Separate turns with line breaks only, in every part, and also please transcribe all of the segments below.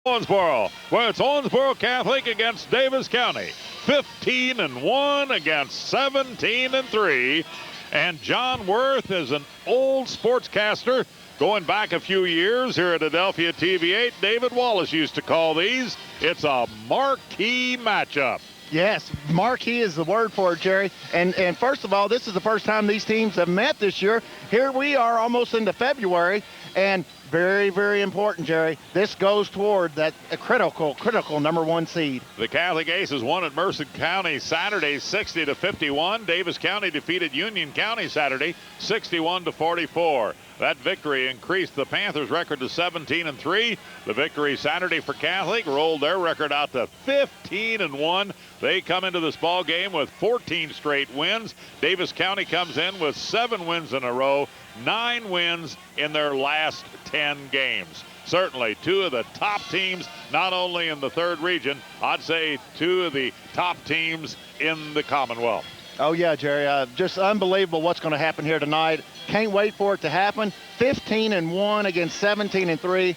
Owensboro, where it's Owensboro Catholic against Daviess County. 15-1 against 17-3. And John Worth is an old sportscaster going back a few years here at Adelphia TV8. David Wallace used to call these. It's a marquee matchup.
Yes, marquee is the word for it, Jerry. And first of all, this is the first time these teams have met this year. Here we are almost into February, and very, very important, Jerry. This goes toward that critical #1 seed.
The Catholic Aces won at Merced County Saturday 60-51. Daviess County defeated Union County Saturday 61-44. That victory increased the Panthers' record to 17-3. The victory Saturday for Catholic rolled their record out to 15-1. They come into this ball game with 14 straight wins. Daviess County comes in with 7 wins in a row, 9 wins in their last 10 games. Certainly two of the top teams, not only in the 3rd region, I'd say 2 of the top teams in the Commonwealth.
Oh, yeah, Jerry. Just unbelievable what's going to happen here tonight. Can't wait for it to happen. 15-1 against 17-3.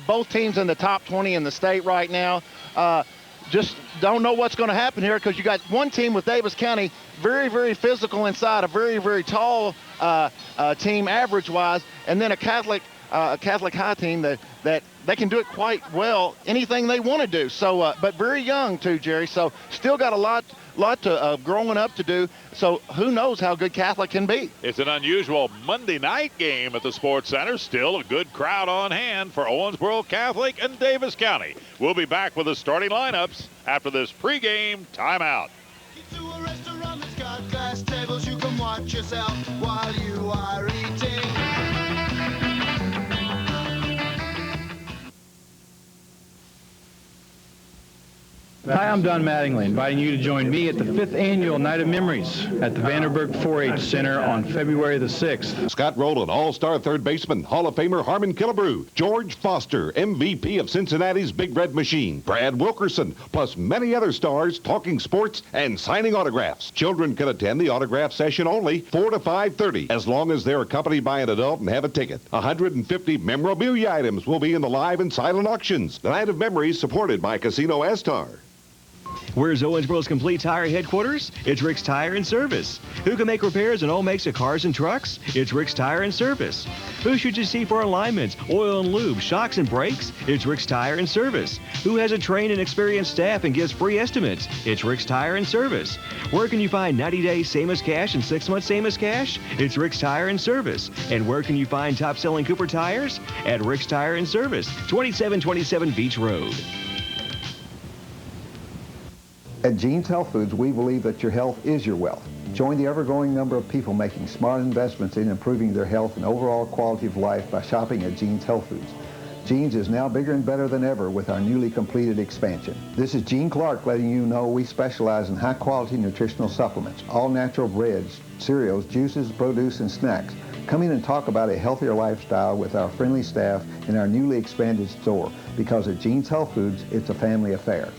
Both teams in the top 20 in the state right now. Just don't know what's going to happen here because you got one team with Daviess County, very, very physical inside, a very, very tall team average-wise, and then a Catholic high team that they can do it quite well, anything they want to do. So, but very young too, Jerry. So still got a lot to growing up to do. So who knows how good Catholic can be.
It's an unusual Monday night game at the Sports Center. Still a good crowd on hand for Owensboro Catholic and Daviess County. We'll be back with the starting lineups after this pregame timeout.
Get to a restaurant that's got glass tables. You can watch yourself while you are eating.
Hi, I'm Don Mattingly, inviting you to join me at the 5th Annual Night of Memories at the Vanderburg 4-H Center on February the 6th.
Scott Rowland, all-star third baseman, Hall of Famer Harmon Killebrew, George Foster, MVP of Cincinnati's Big Red Machine, Brad Wilkerson, plus many other stars talking sports and signing autographs. Children can attend the autograph session only 4 to 5:30, as long as they're accompanied by an adult and have a ticket. 150 memorabilia items will be in the live and silent auctions. The Night of Memories supported by Casino Astar.
Where's Owensboro's Complete Tire headquarters? It's Rick's Tire and Service. Who can make repairs on all makes of cars and trucks? It's Rick's Tire and Service. Who should you see for alignments, oil and lube, shocks and brakes? It's Rick's Tire and Service. Who has a trained and experienced staff and gives free estimates? It's Rick's Tire and Service. Where can you find 90 days same as cash and 6 months same as cash? It's Rick's Tire and Service. And where can you find top-selling Cooper tires? At Rick's Tire and Service, 2727 Beach Road.
At Gene's Health Foods, we believe that your health is your wealth. Join the ever-growing number of people making smart investments in improving their health and overall quality of life by shopping at Gene's Health Foods. Gene's is now bigger and better than ever with our newly completed expansion. This is Gene Clark letting you know we specialize in high-quality nutritional supplements, all-natural breads, cereals, juices, produce, and snacks. Come in and talk about a healthier lifestyle with our friendly staff in our newly expanded store, because at Gene's Health Foods, it's a family affair.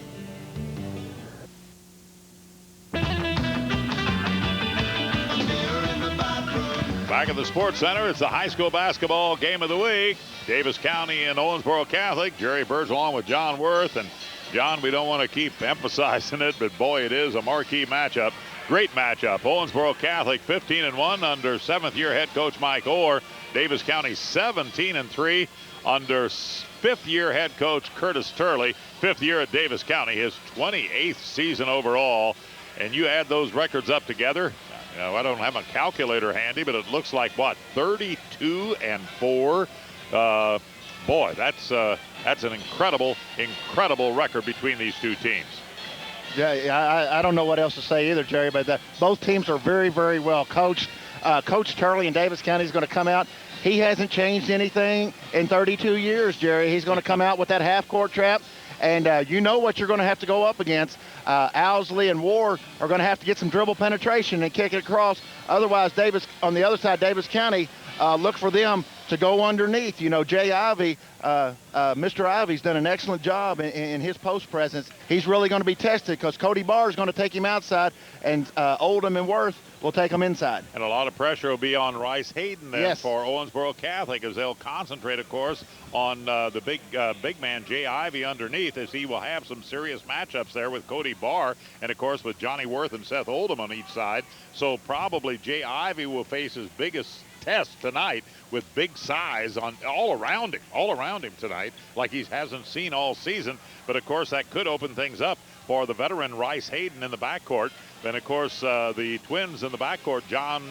Back at the Sports Center, it's the high school basketball game of the week. Daviess County and Owensboro Catholic. Jerry Bird's along with John Worth. And John, we don't want to keep emphasizing it, but boy, it is a marquee matchup. Great matchup. Owensboro Catholic 15-1 under 7th-year head coach Mike Orr. Daviess County 17-3 under 5th-year head coach Curtis Turley. 5th year at Daviess County, his 28th season overall. And you add those records up together. I don't have a calculator handy, but it looks like, what, 32-4? Boy, that's an incredible record between these two teams.
Yeah, I don't know what else to say either, Jerry, but both teams are very, very well coached. Coach Turley in Daviess County is going to come out. He hasn't changed anything in 32 years, Jerry. He's going to come out with that half-court trap. And you know what you're going to have to go up against. Owsley and Ward are going to have to get some dribble penetration and kick it across. Otherwise, on the other side, Daviess County, look for them to go underneath. You know, Jay Ivey, Mr. Ivey's done an excellent job in his post presence. He's really going to be tested because Cody Barr is going to take him outside, and Oldham and Worth will take him inside.
And a lot of pressure will be on Rice Hayden then for Owensboro Catholic, as they'll concentrate, of course, on the big man Jay Ivey underneath, as he will have some serious matchups there with Cody Barr and, of course, with Johnny Worth and Seth Oldham on each side. So probably Jay Ivey will face his biggest test tonight with big size on all around him tonight, like he hasn't seen all season. But of course that could open things up for the veteran Rice Hayden in the backcourt. Then of course the twins in the backcourt, John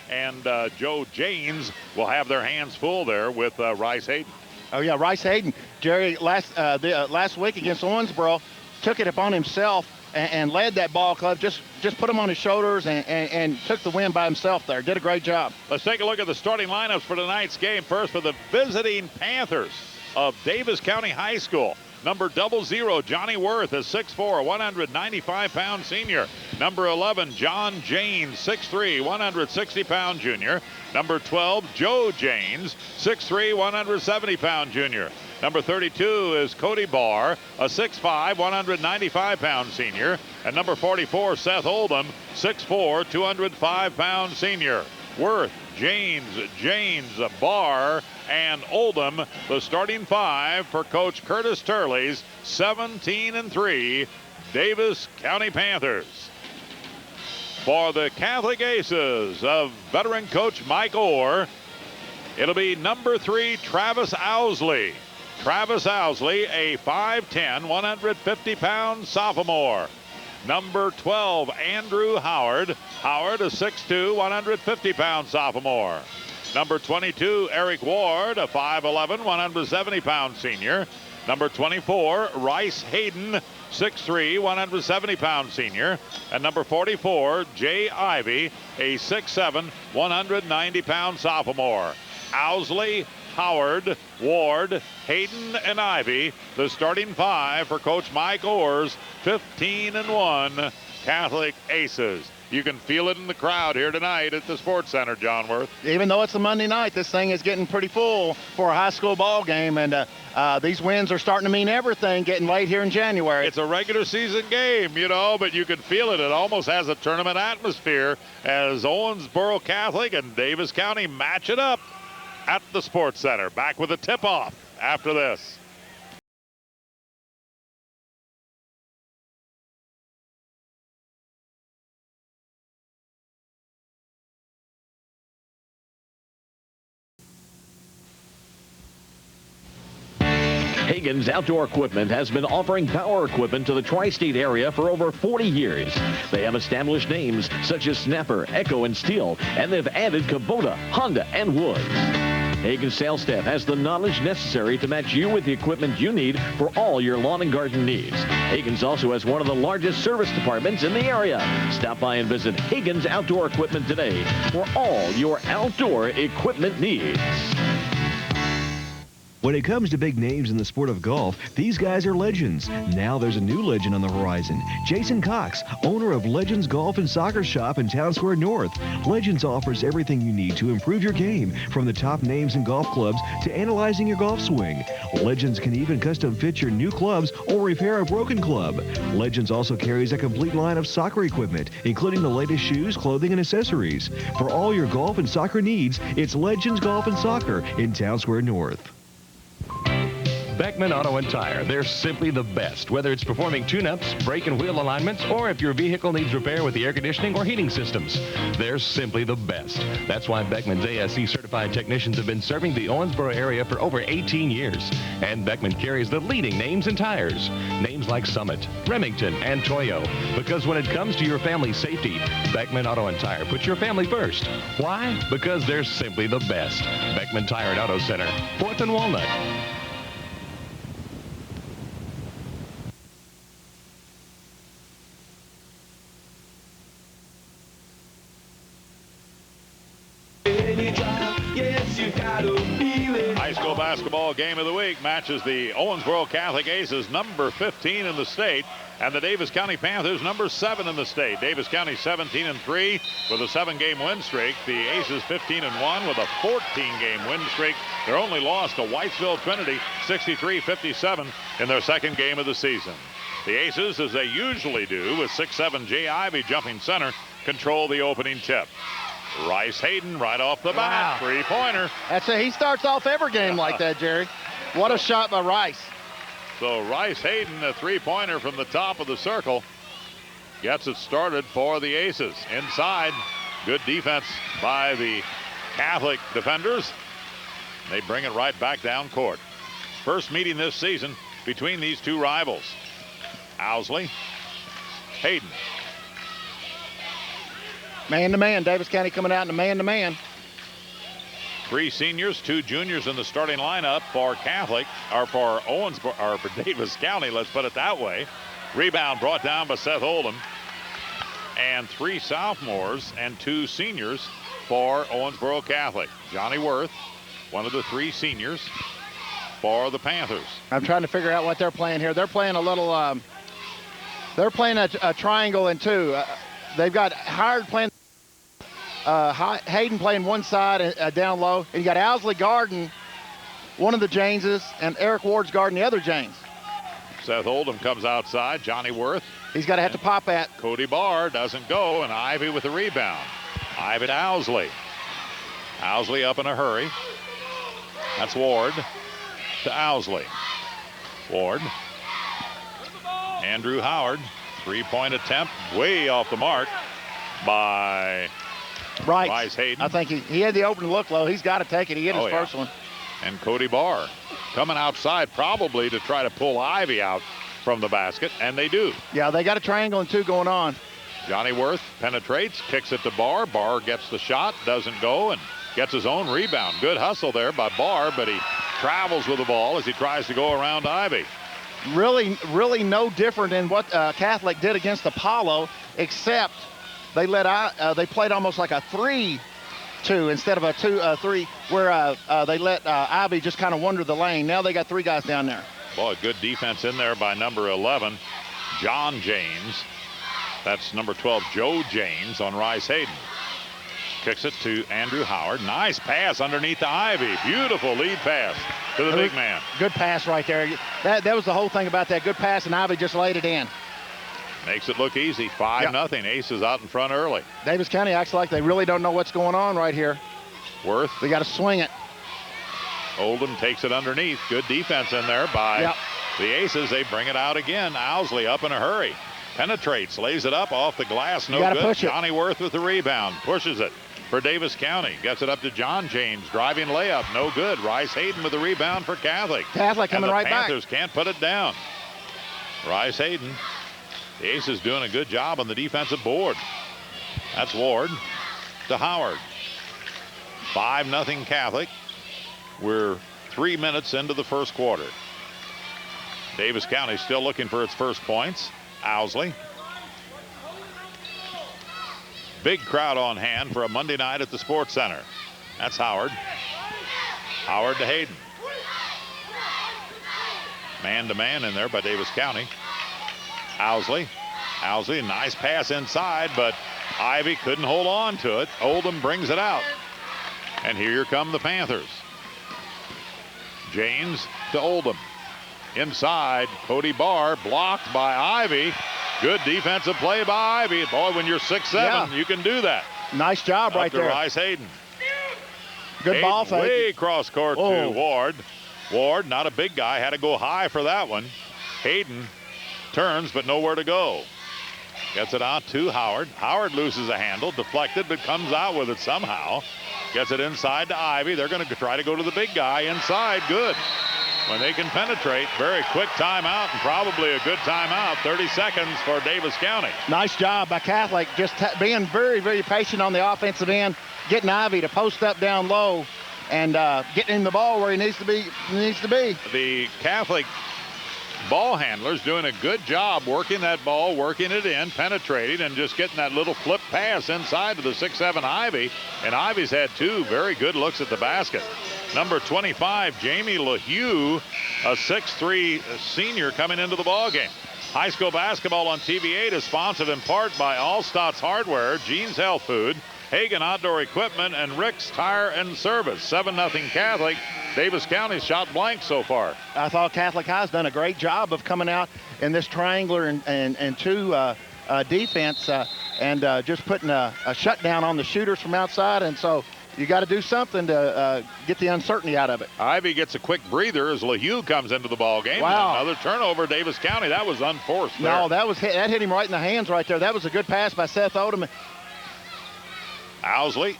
and Joe Janes, will have their hands full there with Rice Hayden.
Oh yeah, Rice Hayden, Jerry, last week against Owensboro, took it upon himself and led that ball club, just put him on his shoulders and took the win by himself there. Did a great job.
Let's take a look at the starting lineups for tonight's game. First, for the visiting Panthers of Davis County High School. Number 00, Johnny Worth, is 6'4", 195-pound senior. Number 11, John Janes, 6'3", 160-pound junior. Number 12, Joe Janes, 6'3", 170-pound junior. Number 32 is Cody Barr, a 6'5", 195-pound senior. And number 44, Seth Oldham, 6'4", 205-pound senior. Worth, Janes, Barr, and Oldham, the starting five for Coach Curtis Turley's 17-3 Davis County Panthers. For the Catholic Aces of veteran coach Mike Orr, it'll be number 3, Travis Owsley. Travis Owsley, a 5'10", 150-pound sophomore. Number 12, Andrew Howard. Howard, a 6'2", 150-pound sophomore. Number 22, Eric Ward, a 5'11", 170-pound senior. Number 24, Rice Hayden, 6'3", 170-pound senior. And number 44, Jay Ivey, a 6'7", 190-pound sophomore. Owsley, Howard, Ward, Hayden, and Ivey, the starting five for Coach Mike Orr's 15-1 Catholic Aces. You can feel it in the crowd here tonight at the Sports Center, John Worth.
Even though it's a Monday night, this thing is getting pretty full for a high school ball game, and these wins are starting to mean everything getting late here in January.
It's a regular season game, you know, but you can feel it. It almost has a tournament atmosphere as Owensboro Catholic and Davis County match it up at the Sports Center. Back with a tip-off after this.
Hagen's Outdoor Equipment has been offering power equipment to the tri-state area for over 40 years. They have established names such as Snapper, Echo, and Steel, and they've added Kubota, Honda, and Woods. Hagen's sales staff has the knowledge necessary to match you with the equipment you need for all your lawn and garden needs. Hagen's also has one of the largest service departments in the area. Stop by and visit Hagen's Outdoor Equipment today for all your outdoor equipment needs.
When it comes to big names in the sport of golf, these guys are legends. Now there's a new legend on the horizon. Jason Cox, owner of Legends Golf and Soccer Shop in Town Square North. Legends offers everything you need to improve your game, from the top names in golf clubs to analyzing your golf swing. Legends can even custom fit your new clubs or repair a broken club. Legends also carries a complete line of soccer equipment, including the latest shoes, clothing, and accessories. For all your golf and soccer needs, it's Legends Golf and Soccer in Town Square North.
Beckman Auto and Tire. They're simply the best, whether it's performing tune-ups, brake and wheel alignments, or if your vehicle needs repair with the air conditioning or heating systems. They're simply the best. That's why Beckman's ASC certified technicians have been serving the Owensboro area for over 18 years. And Beckman carries the leading names in tires. Names like Summit, Remington, and Toyo. Because when it comes to your family's safety, Beckman Auto and Tire puts your family first. Why? Because they're simply the best. Beckman Tire and Auto Center, 4th and Walnut.
High school basketball basketball game of the week matches the Owensboro Catholic Aces, number 15 in the state, and the Davis County Panthers, number 7 in the state. Davis County 17-3 with a 7-game win streak. The Aces 15-1 with a 14-game win streak. Their only loss to Whitesville Trinity, 63-57 in their second game of the season. The Aces, as they usually do, with 6'7" Jay Ivy jumping center, control the opening tip. Rice Hayden right off the bat, three-pointer.
That's it. He starts off every game like that, Jerry. What a shot by Rice.
So Rice Hayden, a three-pointer from the top of the circle, gets it started for the Aces. Inside, good defense by the Catholic defenders. They bring it right back down court. First meeting this season between these two rivals. Owsley, Hayden.
Man-to-man. Davis County coming out in a man-to-man.
3 seniors, 2 juniors in the starting lineup for Catholic, or for Owensboro, or for Davis County, let's put it that way. Rebound brought down by Seth Oldham. And 3 sophomores and 2 seniors for Owensboro Catholic. Johnny Worth, one of the 3 seniors for the Panthers.
I'm trying to figure out what they're playing here. They're playing a little, they're playing a triangle in 2. They've got Howard playing, Hayden playing one side down low. And you got Owsley guarding one of the Janeses, and Eric Ward's guarding the other Janes.
Seth Oldham comes outside. Johnny Worth.
He's got to have to pop at.
Cody Barr doesn't go, and Ivy with the rebound. Ivy to Owsley. Owsley up in a hurry. That's Ward to Owsley. Ward. Andrew Howard. Three-point attempt way off the mark by Rice Hayden.
I think he had the open look low. He's got to take it. He hit his first one.
And Cody Barr coming outside probably to try to pull Ivy out from the basket, and they do.
Yeah, they got a triangle and 2 going on.
Johnny Worth penetrates, kicks it to Barr. Barr gets the shot, doesn't go, and gets his own rebound. Good hustle there by Barr, but he travels with the ball as he tries to go around Ivy.
Really no different than what Catholic did against Apollo, except they played almost like a 3-2 instead of a 2-3, where they let Ivy just kind of wander the lane. Now they got 3 guys down there.
Boy, good defense in there by number 11, John James. That's number 12, Joe James on Rice Hayden. Kicks it to Andrew Howard. Nice pass underneath the Ivy. Beautiful lead pass to the big man.
Good pass right there. That was the whole thing about that. Good pass, and Ivy just laid it in.
Makes it look easy. 5-0. Aces out in front early.
Davis County acts like they really don't know what's going on right here.
Worth.
They got to swing it.
Oldham takes it underneath. Good defense in there by the Aces. They bring it out again. Owsley up in a hurry. Penetrates, lays it up off the glass. No good. Johnny Worth with the rebound. Pushes it for Davis County. Gets it up to John James. Driving layup. No good. Rice Hayden with the rebound for Catholic.
Catholic coming right back.
The Panthers can't put it down. Rice Hayden. The Aces doing a good job on the defensive board. That's Ward to Howard. 5-0 Catholic. We're 3 minutes into the first quarter. Davis County still looking for its first points. Owsley. Big crowd on hand for a Monday night at the Sports Center. That's Howard. Howard to Hayden. Man-to-man in there by Davis County. Owsley. Owsley, nice pass inside, but Ivy couldn't hold on to it. Oldham brings it out. And here come the Panthers. James to Oldham. Inside, Cody Barr blocked by Ivy. Good defensive play by Ivy. Boy, when you're 6'7", you can do that.
Nice job right there.
Rice Hayden.
Good
Hayden
ball fake.
Way cross court to Ward. Ward, not a big guy, had to go high for that one. Hayden turns, but nowhere to go. Gets it out to Howard. Howard loses a handle, deflected, but comes out with it somehow. Gets it inside to Ivy. They're going to try to go to the big guy inside. Good. When they can penetrate, very quick timeout, and probably a good timeout. 30 seconds for Davis County.
Nice job by Catholic, just being very, very patient on the offensive end, getting Ivy to post up down low, and getting him the ball where he needs to be.
The Catholic ball handlers doing a good job working that ball, working it in, penetrating, and just getting that little flip pass inside to the 6'7" Ivy. And Ivy's had 2 very good looks at the basket. Number 25, Jamie LaHue, a 6'3" senior coming into the ball game. High school basketball on TV8 is sponsored in part by Allstott's Hardware, Jeans Health Food, Hagen Outdoor Equipment, and Rick's Tire and Service. 7-0 Catholic. Davis County shot blank so far.
I thought Catholic High's done a great job of coming out in this triangular and two defense and just putting a shutdown on the shooters from outside. And so you got to do something to get the uncertainty out of it.
Ivy gets a quick breather as LaHue comes into the ball game.
Wow.
Another turnover, Davis County. That was unforced there.
No, that hit him right in the hands right there. That was a good pass by Seth Odom.
Owsley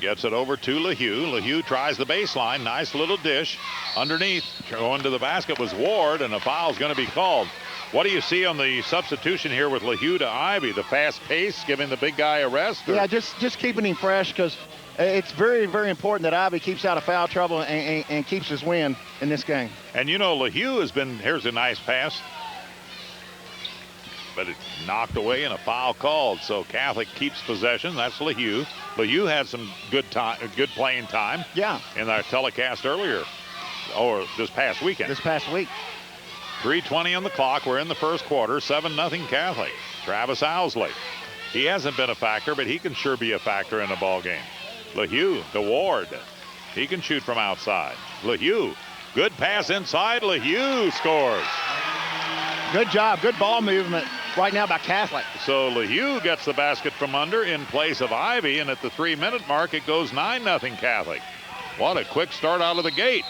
gets it over to LaHue. LaHue tries the baseline. Nice little dish. Underneath, going to the basket was Ward, and a foul's going to be called. What do you see on the substitution here with LaHue to Ivy? The fast pace, giving the big guy a rest? Or?
Yeah, just keeping him fresh, because it's very, very important that Ivy keeps out of foul trouble and keeps his win in this game.
And you know, LaHue has been, here's a nice pass, but it's knocked away and a foul called. So Catholic keeps possession. That's LaHue. LaHue had some good playing time.
Yeah.
In our telecast earlier, or this past weekend.
This past week.
3:20 on the clock. We're in the first quarter. 7-0 Catholic. Travis Owsley. He hasn't been a factor, but he can sure be a factor in a ball game. LaHue to Ward. He can shoot from outside. LaHue. Good pass inside. LaHue scores.
Good job. Good ball movement right now by Catholic.
So LaHue gets the basket from under in place of Ivy, and at the 3-minute mark, it goes 9-0 Catholic. What a quick start out of the gate.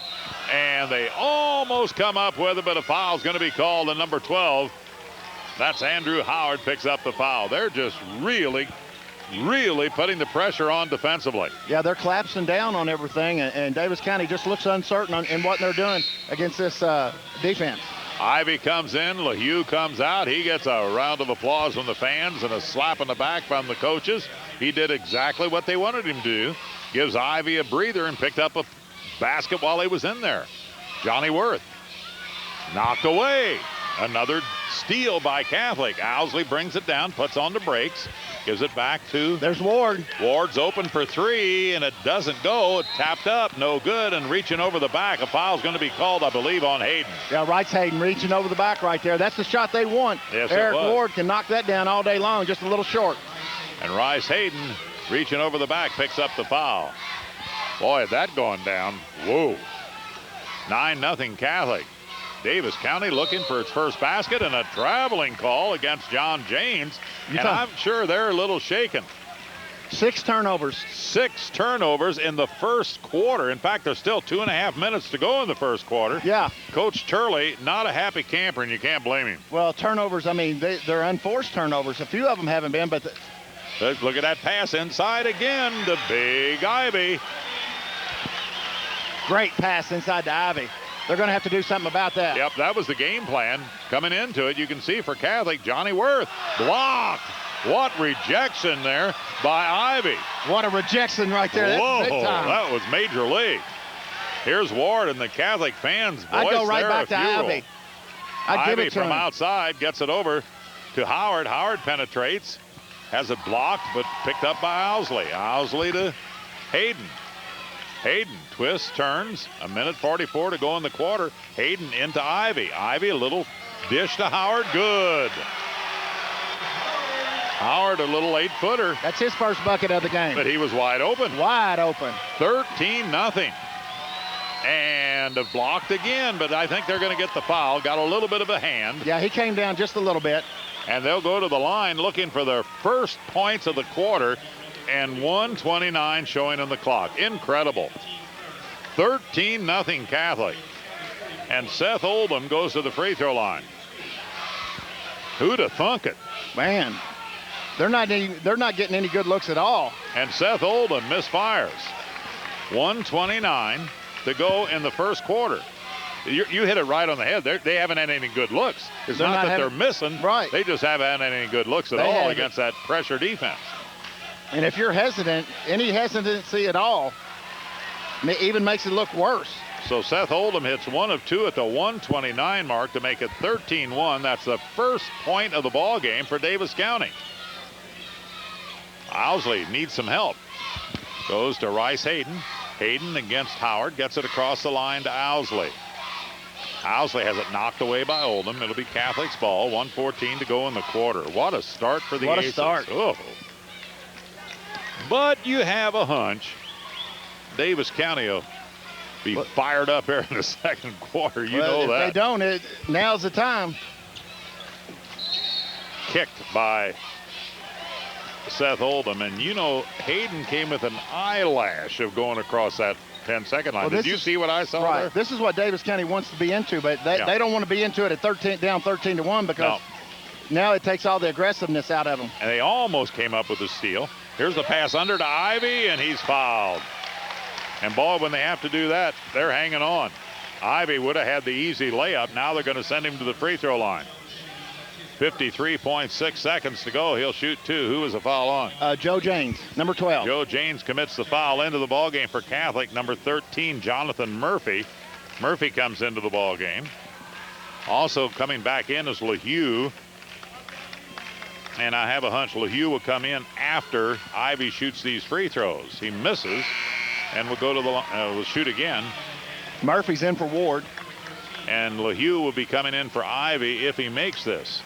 And they almost come up with it, but a foul's going to be called on number 12. That's Andrew Howard picks up the foul. They're just really putting the pressure on defensively.
Yeah, they're collapsing down on everything, and Davis County just looks uncertain in what they're doing against this defense.
Ivy comes in, LaHue comes out. He gets a round of applause from the fans and a slap on the back from the coaches. He did exactly what they wanted him to do. Gives Ivy a breather and picked up a basket while he was in there. Johnny Worth knocked away. Another steal by Catholic. Owsley brings it down, puts on the brakes, gives it back to...
There's Ward.
Ward's open for three, and it doesn't go. It tapped up, no good, and reaching over the back. A foul's going to be called, I believe, on Hayden.
Yeah, Wright's Hayden reaching over the back right there. That's the shot they want.
Yes,
Eric
it was.
Ward can knock that down all day long, just a little short.
And Rice Hayden, reaching over the back, picks up the foul. Boy, that going down. Whoa. 9-0 Catholic. Davis County looking for its first basket, and a traveling call against John James. And I'm sure they're a little shaken.
6 turnovers.
6 turnovers in the first quarter. In fact, there's still 2.5 minutes to go in the first quarter.
Yeah.
Coach Turley, not a happy camper, and you can't blame him.
Well, turnovers, I mean, they're unforced turnovers. A few of them haven't been, but...
Let's look at that pass inside again to Big Ivy.
Great pass inside to Ivy. They're going to have to do something about that.
Yep, that was the game plan. Coming into it, you can see for Catholic, Johnny Worth blocked. What rejection there by Ivy.
What a rejection right there.
Whoa,
that's big time.
That was major league. Here's Ward and the Catholic fans.
I'd go right back to Ivy. I'd give it to him.
From outside gets it over to Howard. Howard penetrates, has it blocked, but picked up by Owsley. Owsley to Hayden. Hayden twists, turns, 1:44 to go in the quarter. Hayden into Ivy. Ivy, a little dish to Howard, good. Howard, a little 8-footer.
That's his first bucket of the game.
But he was wide open.
Wide open.
13-0. And blocked again, but I think they're going to get the foul. Got a little bit of a hand.
Yeah, he came down just a little bit.
And they'll go to the line looking for their first points of the quarter. And 1:29 showing on the clock. Incredible. 13-0 Catholic. And Seth Oldham goes to the free throw line. Who'd have thunk it?
Man, they're not getting any good looks at all.
And Seth Oldham misfires. 1:29 to go in the first quarter. You hit it right on the head. They haven't had any good looks. It's not that they're missing.
Right.
They just haven't had any good looks at all against that pressure defense.
And if you're hesitant, any hesitancy at all even makes it look worse.
So Seth Oldham hits 1 of 2 at the 1:29 mark to make it 13-1. That's the first point of the ball game for Davis County. Owsley needs some help. Goes to Rice Hayden. Hayden against Howard, gets it across the line to Owsley. Owsley has it knocked away by Oldham. It'll be Catholic's ball. 1:14 to go in the quarter. What a start for the Aces.
What a start.
Oh. But you have a hunch Davis County will be fired up here in the second quarter. You know that.
If they don't, now's the time.
Kicked by Seth Oldham. And you know, Hayden came with an eyelash of going across that 10-second line. Did you see what I saw there?
This is what Davis County wants to be into, but they don't want to be into it at down 13-1 because now it takes all the aggressiveness out of them.
And they almost came up with a steal. Here's the pass under to Ivy, and he's fouled. And boy, when they have to do that, they're hanging on. Ivy would have had the easy layup. Now they're going to send him to the free throw line. 53.6 seconds to go. He'll shoot two. Who is the foul on?
Joe Janes, number 12.
Joe Janes commits the foul into the ball game for Catholic. Number 13, Jonathan Murphy. Murphy comes into the ball game. Also coming back in is LaHue. And I have a hunch LaHue will come in after Ivy shoots these free throws. He misses and will go to the will shoot again.
Murphy's in for Ward.
And LaHue will be coming in for Ivy if he makes this.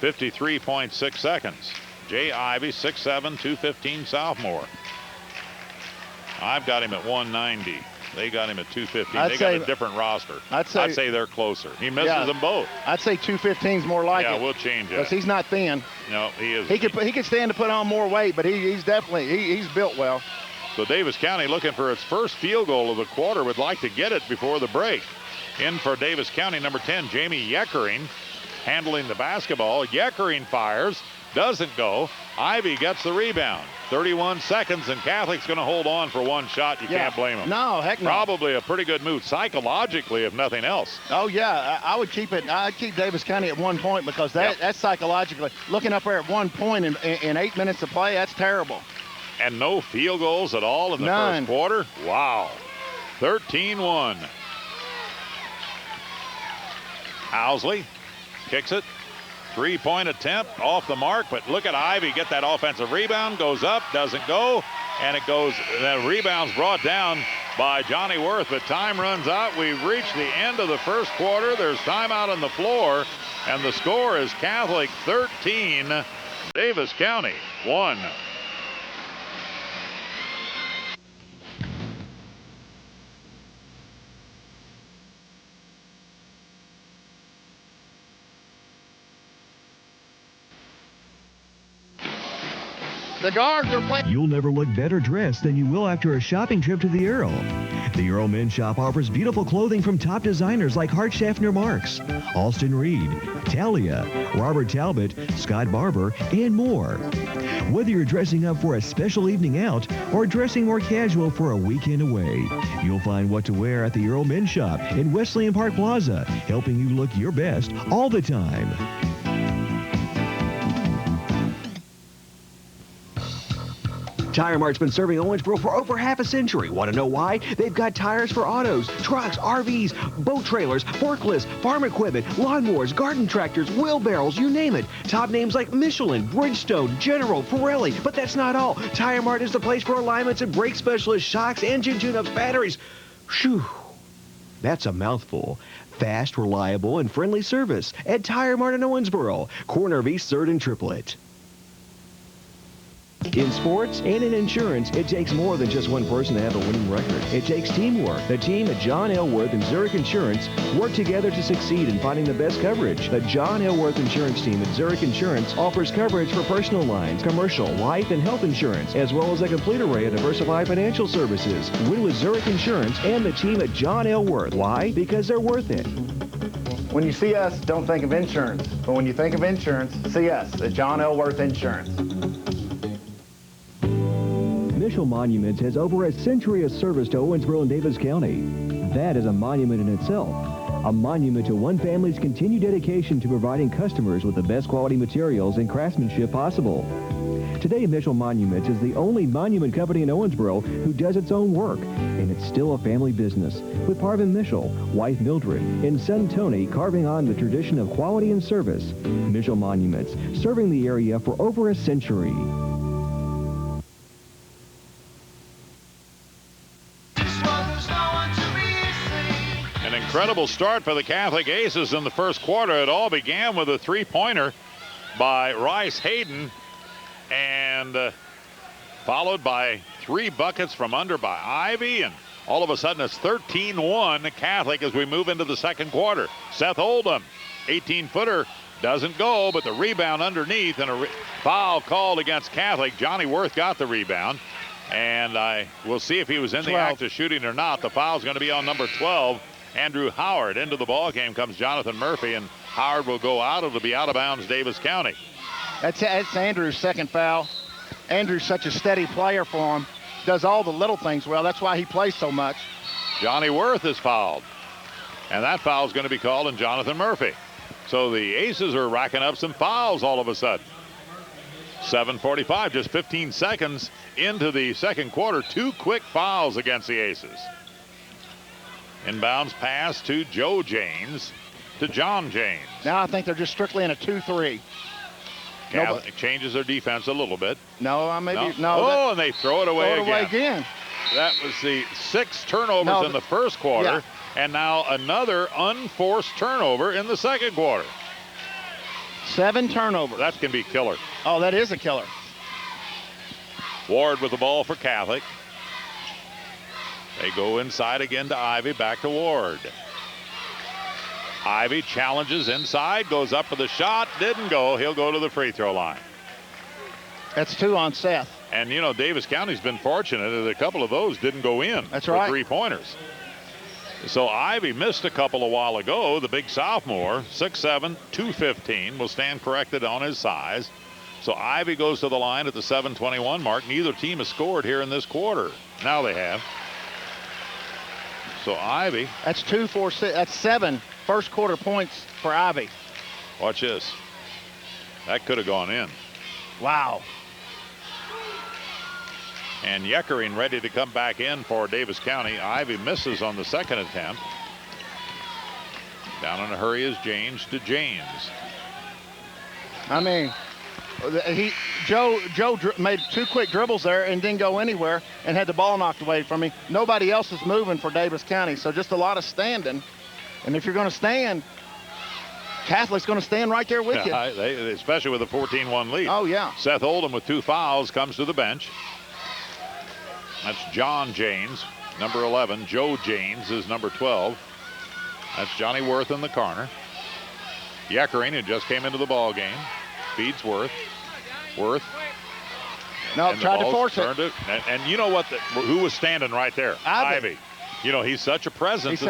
53.6 seconds. Jay Ivy, 6'7", 215 sophomore. I've got him at 190. They got him at 215. They got a different roster. I'd say they're closer. He misses them both.
I'd say 215's more like it.
Yeah, we'll change it.
Because he's not thin.
No, he is.
He could stand to put on more weight, but he's definitely he's built well.
So Davis County, looking for its first field goal of the quarter, would like to get it before the break. In for Davis County, number 10, Jamie Yeckering, handling the basketball. Yeckering fires, doesn't go. Ivy gets the rebound. 31 seconds, and Catholic's going to hold on for one shot. You can't blame them.
No, heck no.
Probably a pretty good move psychologically, if nothing else.
Oh, yeah. I would keep it. I'd keep Davis County at 1 point because that's psychologically. Looking up there at 1 point in 8 minutes of play, that's terrible.
And no field goals at all in the first quarter? Wow. 13-1. Owsley kicks it. 3-point attempt off the mark, but look at Ivy get that offensive rebound. Goes up, doesn't go, and it goes. The rebound's brought down by Johnny Worth, but time runs out. We've reached the end of the first quarter. There's timeout on the floor, and the score is Catholic 13, Davis County 1.
The guards are playing.
You'll never look better dressed than you will after a shopping trip to the Earl. The Earl Men's Shop offers beautiful clothing from top designers like Hart Schaffner Marks, Alston Reed, Talia, Robert Talbot, Scott Barber, and more. Whether you're dressing up for a special evening out or dressing more casual for a weekend away, you'll find what to wear at the Earl Men's Shop in Wesleyan Park Plaza, helping you look your best all the time. Tire Mart's been serving Owensboro for over half a century. Want to know why? They've got tires for autos, trucks, RVs, boat trailers, forklifts, farm equipment, lawnmowers, garden tractors, wheelbarrows, you name it. Top names like Michelin, Bridgestone, General, Pirelli. But that's not all. Tire Mart is the place for alignments and brake specialists, shocks, engine tune-ups, batteries. Phew. That's a mouthful. Fast, reliable, and friendly service at Tire Mart in Owensboro, corner of East 3rd and Triplet. In sports and in insurance, it takes more than just one person to have a winning record. It takes teamwork. The team at John Elworth and Zurich Insurance work together to succeed in finding the best coverage. The John Elworth Insurance team at Zurich Insurance offers coverage for personal lines, commercial, life, and health insurance, as well as a complete array of diversified financial services. Win with Zurich Insurance and the team at John Elworth. Why? Because they're worth it.
When you see us, don't think of insurance. But when you think of insurance, see us at John Elworth Insurance.
Mitchell Monuments has over a century of service to Owensboro and Davis County. That is a monument in itself. A monument to one family's continued dedication to providing customers with the best quality materials and craftsmanship possible. Today, Mitchell Monuments is the only monument company in Owensboro who does its own work, and it's still a family business, with Parvin Mitchell, wife Mildred, and son Tony carving on the tradition of quality and service. Mitchell Monuments, serving the area for over a century.
incredible start for the Catholic Aces in the first quarter. It all began with a three-pointer by Rice Hayden, and followed by 3 buckets from under by Ivy, and all of a sudden it's 13-1 Catholic as we move into the second quarter. Seth Oldham, 18-footer, doesn't go, but the rebound underneath, and a foul called against Catholic. Johnny Worth got the rebound, and we'll see if he was in the act of shooting or not. The foul's going to be on number 12, Andrew Howard. Into the ball game comes Jonathan Murphy, and Howard will go out. It'll be out of bounds, Davis County.
That's Andrew's second foul. Andrew's such a steady player for him. Does all the little things well. That's why he plays so much.
Johnny Worth is fouled, and that foul is going to be called on Jonathan Murphy. So the Aces are racking up some fouls all of a sudden. 7:45, just 15 seconds into the second quarter. 2 quick fouls against the Aces. Inbounds pass to Joe James, to John James.
Now I think they're just strictly in a 2-3.
Catholic changes their defense a little bit.
No, maybe no.
Oh, and they throw it away
again.
That was the 6 turnovers in the first quarter, and now another unforced turnover in the second quarter.
7 turnovers.
That can be killer.
Oh, that is a killer.
Ward with the ball for Catholic. They go inside again to Ivy, back to Ward. Ivy challenges inside, goes up for the shot, didn't go. He'll go to the free throw line.
That's 2 on Seth.
And, you know, Davis County's been fortunate that a couple of those didn't go in.
That's right.
3-pointers. So Ivy missed a couple a while ago. The big sophomore, 6'7", 215, will stand corrected on his size. So Ivy goes to the line at the 7:21 mark. Neither team has scored here in this quarter. Now they have. So Ivy.
That's 2, 4, 6. That's 7 first quarter points for Ivy.
Watch this. That could have gone in.
Wow.
And Yeckering ready to come back in for Davis County. Ivy misses on the second attempt. Down in a hurry is James to James.
I mean, Joe made 2 quick dribbles there and didn't go anywhere and had the ball knocked away from him. Nobody else is moving for Davis County, so just a lot of standing. And if you're going to stand, Catholic's going to stand right there with you.
Especially with a 14-1 lead.
Oh, yeah.
Seth Oldham with 2 fouls comes to the bench. That's John James, number 11. Joe James is number 12. That's Johnny Worth in the corner. Yeckering, who just came into the ball game, feeds Worth. Worth.
No, tried to force it.
And you know what? Who was standing right there? Ivy. You know, he's such a presence.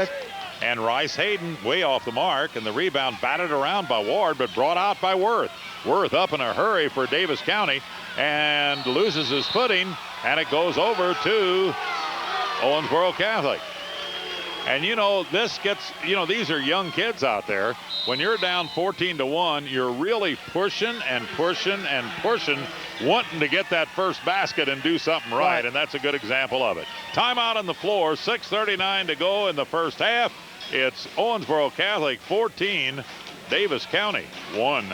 And Rice Hayden way off the mark, and the rebound batted around by Ward, but brought out by Worth. Worth up in a hurry for Davis County and loses his footing, and it goes over to Owensboro Catholic. And, you know, this gets, you know, these are young kids out there. When you're down 14-1, you're really pushing and pushing and pushing, wanting to get that first basket and do something right, and that's a good example of it. Timeout on the floor, 6:39 to go in the first half. It's Owensboro Catholic 14, Davis County 1.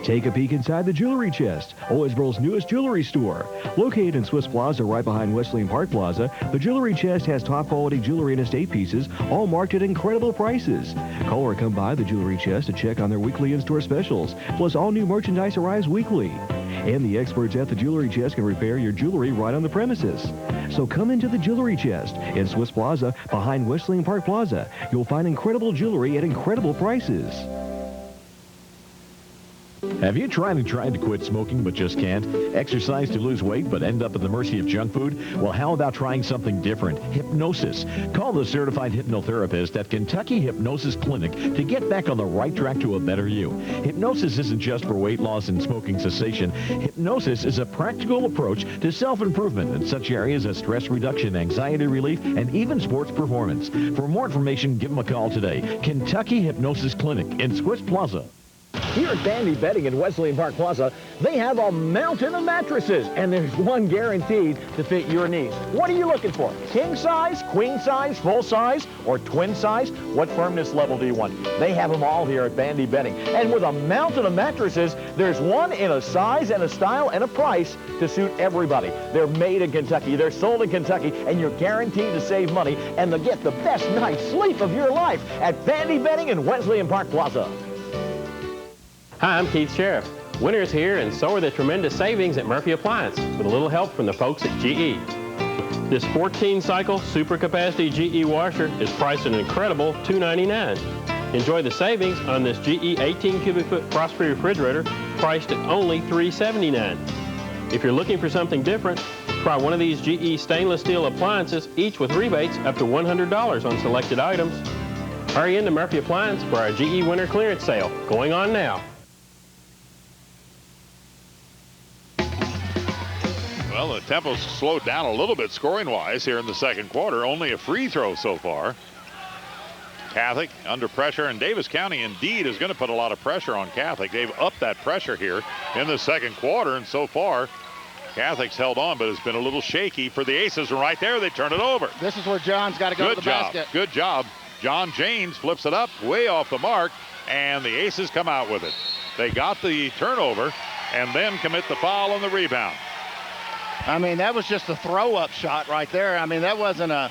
Take a peek inside the Jewelry Chest, Owensboro's newest jewelry store. Located in Swiss Plaza right behind Wesleyan Park Plaza, the Jewelry Chest has top-quality jewelry and estate pieces, all marked at incredible prices. Call or come by the Jewelry Chest to check on their weekly in-store specials, plus all new merchandise arrives weekly. And the experts at the Jewelry Chest can repair your jewelry right on the premises. So come into the Jewelry Chest in Swiss Plaza behind Wesleyan Park Plaza. You'll find incredible jewelry at incredible prices.
Have you tried to quit smoking but just can't? Exercise to lose weight but end up at the mercy of junk food? Well, how about trying something different? Hypnosis. Call the certified hypnotherapist at Kentucky Hypnosis Clinic to get back on the right track to a better you. Hypnosis isn't just for weight loss and smoking cessation. Hypnosis is a practical approach to self-improvement in such areas as stress reduction, anxiety relief, and even sports performance. For more information, give them a call today. Kentucky Hypnosis Clinic in Swiss Plaza. Here at Bandy Bedding in Wesleyan Park Plaza, they have a mountain of mattresses, and there's one guaranteed to fit your needs. What are you looking for? King size, queen size, full size, or twin size? What firmness level do you want? They have them all here at Bandy Bedding. And with a mountain of mattresses, there's one in a size and a style and a price to suit everybody. They're made in Kentucky, they're sold in Kentucky, and you're guaranteed to save money and to get the best night's sleep of your life at Bandy Bedding in Wesleyan Park Plaza.
Hi, I'm Keith Sheriff. Winter's here, and so are the tremendous savings at Murphy Appliance with a little help from the folks at GE. This 14-cycle super capacity GE washer is priced an incredible $2.99. Enjoy the savings on this GE 18 cubic foot frost-free refrigerator priced at only $3.79. If you're looking for something different, try one of these GE stainless steel appliances, each with rebates up to $100 on selected items. Hurry into Murphy Appliance for our GE winter clearance sale going on now.
Well, the tempo's slowed down a little bit scoring-wise here in the second quarter. Only a free throw so far. Catholic under pressure, and Davis County indeed is going to put a lot of pressure on Catholic. They've upped that pressure here in the second quarter, and so far Catholic's held on, but it's been a little shaky for the Aces. And right there, they turn it over.
This is where John's got to go to the basket.
Good job. John James flips it up way off the mark, and the Aces come out with it. They got the turnover and then commit the foul on the rebound.
I mean, that was just a throw-up shot right there. I mean, that wasn't a...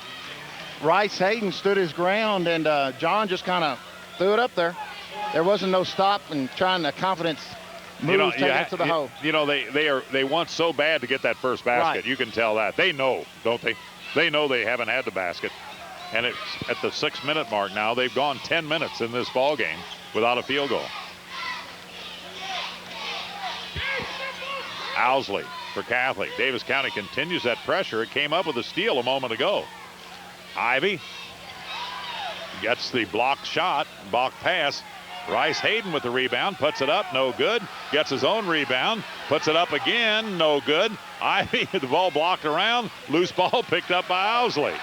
Rice Hayden stood his ground, and John just kind of threw it up there. There wasn't no stop and trying to confidence move, take it to the hole.
You know, they want so bad to get that first basket.
Right.
You can tell that. They know, don't they? They know they haven't had the basket. And it's at the 6-minute mark now. They've gone 10 minutes in this ball game without a field goal. Owsley for Catholic. Davis County continues that pressure. It came up with a steal a moment ago. Ivy gets the blocked shot, blocked pass. Rice Hayden with the rebound, puts it up, no good. Gets his own rebound, puts it up again, no good. Ivy, the ball blocked around, loose ball picked up by Owsley.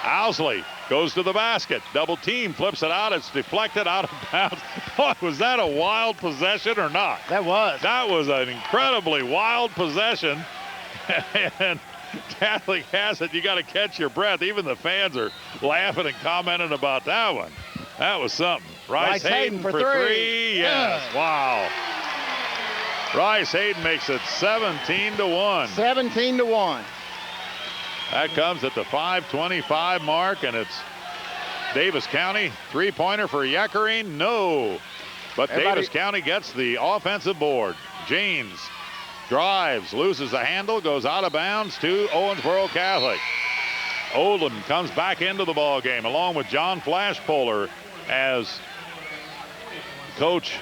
Owsley goes to the basket, double team, flips it out, it's deflected out of bounds. Boy, was that a wild possession or not?
That was.
That was an incredibly wild possession. And Catholic has it. You got to catch your breath. Even the fans are laughing and commenting about that one. That was something. Rice Hayden for three. Yes. Wow. Rice Hayden makes it 17-1.
17-1.
That comes at the 5:25 mark, and it's Davis County. Three-pointer for Yekering. No. But Davis County gets the offensive board. James drives, loses the handle, goes out of bounds to Owensboro Catholic. Olin comes back into the ball game along with John Flashpolar as Coach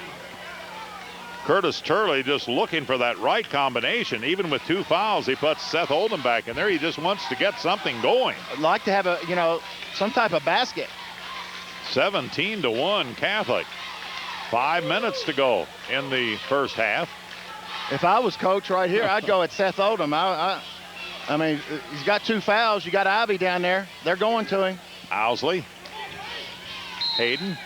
Curtis Turley just looking for that right combination. Even with 2 fouls, he puts Seth Oldham back in there. He just wants to get something going.
I'd like to have some type of basket.
17-1 Catholic. 5 minutes to go in the first half.
If I was coach right here, I'd go at Seth Oldham. I mean, he's got 2 fouls. You got Ivy down there. They're going to him.
Owsley. Hayden.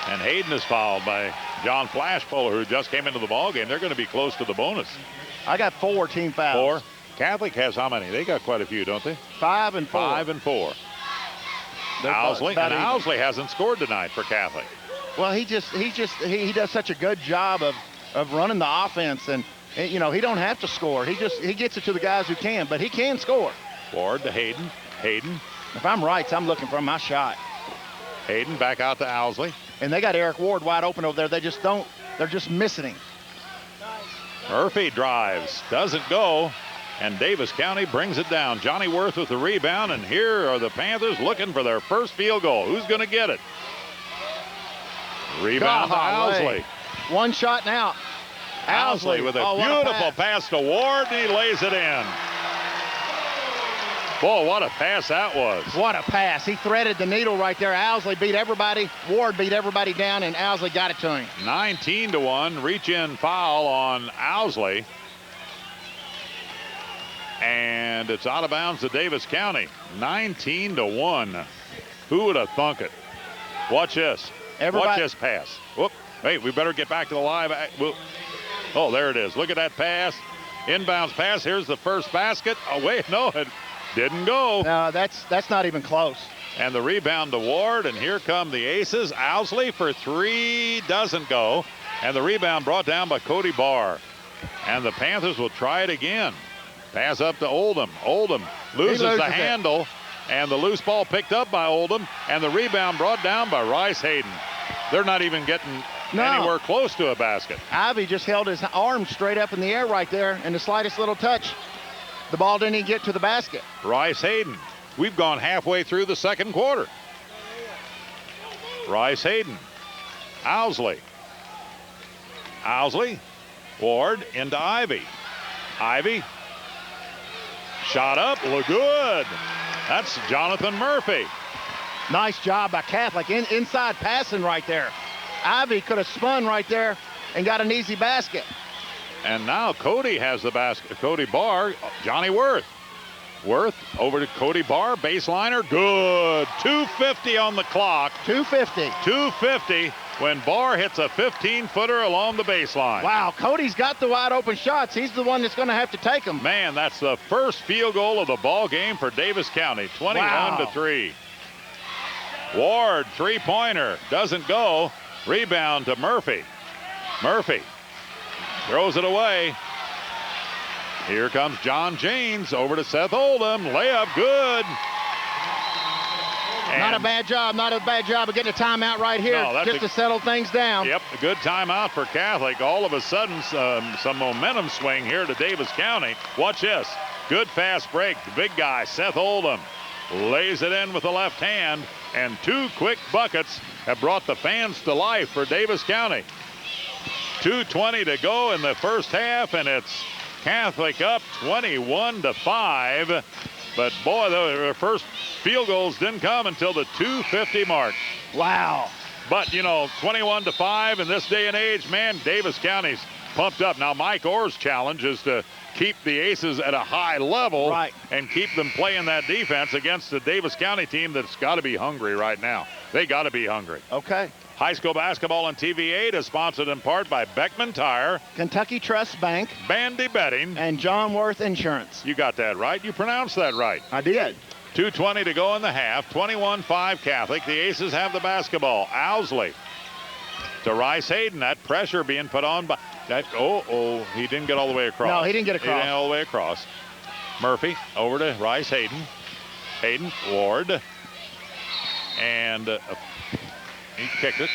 And Hayden is fouled by John Flashpolar, who just came into the ball game. They're going to be close to the bonus.
I got 4 team fouls.
4. Catholic has how many? They got quite a few, don't they?
5 and 4.
5 and 4. Owsley. And Owsley hasn't scored tonight for Catholic.
Well, he does such a good job of running the offense, and he don't have to score. He gets it to the guys who can, but he can score.
Ward to Hayden. Hayden.
If I'm right, I'm looking for my shot.
Hayden back out to Owsley.
And they got Eric Ward wide open over there. They're just missing him.
Murphy drives, doesn't go, and Davis County brings it down. Johnny Worth with the rebound, and here are the Panthers looking for their first field goal. Who's going to get it? Rebound to Owsley.
One shot now.
Owsley with a beautiful pass to Ward, and he lays it in. Boy, what a pass that was.
What a pass. He threaded the needle right there. Owsley beat everybody. Ward beat everybody down, and Owsley got it to him.
19-1. Reach-in foul on Owsley. And it's out of bounds to Davis County. 19-1. Who would have thunk it? Watch this. Watch this pass. Whoop. Hey, we better get back to the live. Oh, there it is. Look at that pass. Inbounds pass. Here's the first basket. Oh, wait, no, it didn't go.
No, that's not even close.
And the rebound to Ward, and here come the Aces. Owsley for three, doesn't go. And the rebound brought down by Cody Barr. And the Panthers will try it again. Pass up to Oldham. Oldham loses the handle, and the loose ball picked up by Oldham, and the rebound brought down by Rice Hayden. They're not even getting anywhere close to a basket.
Ivy just held his arm straight up in the air right there, and the slightest little touch, the ball didn't even get to the basket.
Rice Hayden. We've gone halfway through the second quarter. Rice Hayden. Owsley. Owsley. Ward into Ivy. Ivy. Shot up. Look good. That's Jonathan Murphy.
Nice job by Catholic. Inside passing right there. Ivy could have spun right there and got an easy basket.
And now Cody has the basket. Cody Barr. Johnny Worth. Worth over to Cody Barr. Baseliner. Good. 2:50 on the clock.
2:50.
2:50 when Barr hits a 15-footer along the baseline.
Wow, Cody's got the wide open shots. He's the one that's going to have to take them.
Man, that's the first field goal of the ball game for Davis County. 21-3. Ward, three-pointer. Doesn't go. Rebound to Murphy. Murphy throws it away. Here comes John James over to Seth Oldham. Layup good.
Not a bad job of getting a timeout right here just to settle things down.
Yep, a good timeout for Catholic. All of a sudden, some momentum swing here to Davis County. Watch this. Good fast break. The big guy, Seth Oldham, lays it in with the left hand, and two quick buckets have brought the fans to life for Davis County. 2:20 to go in the first half, and it's Catholic up 21-5. But boy, the first field goals didn't come until the 2:50 mark.
Wow.
But, 21-5 in this day and age, man, Davis County's pumped up. Now, Mike Orr's challenge is to keep the Aces at a high level and keep them playing that defense against the Davis County team that's got to be hungry right now. They got to be hungry.
Okay.
High school basketball on TV8 is sponsored in part by Beckman Tire,
Kentucky Trust Bank,
Bandy Betting,
and John Worth Insurance.
You got that right. You pronounced that right.
I did.
2:20 to go in the half. 21-5 Catholic. The Aces have the basketball. Owsley to Rice Hayden. That pressure being put on by that. He didn't get all the way across.
No, he didn't get across.
He didn't get all the way across. Murphy over to Rice Hayden. Hayden, Ward, and he kicked it.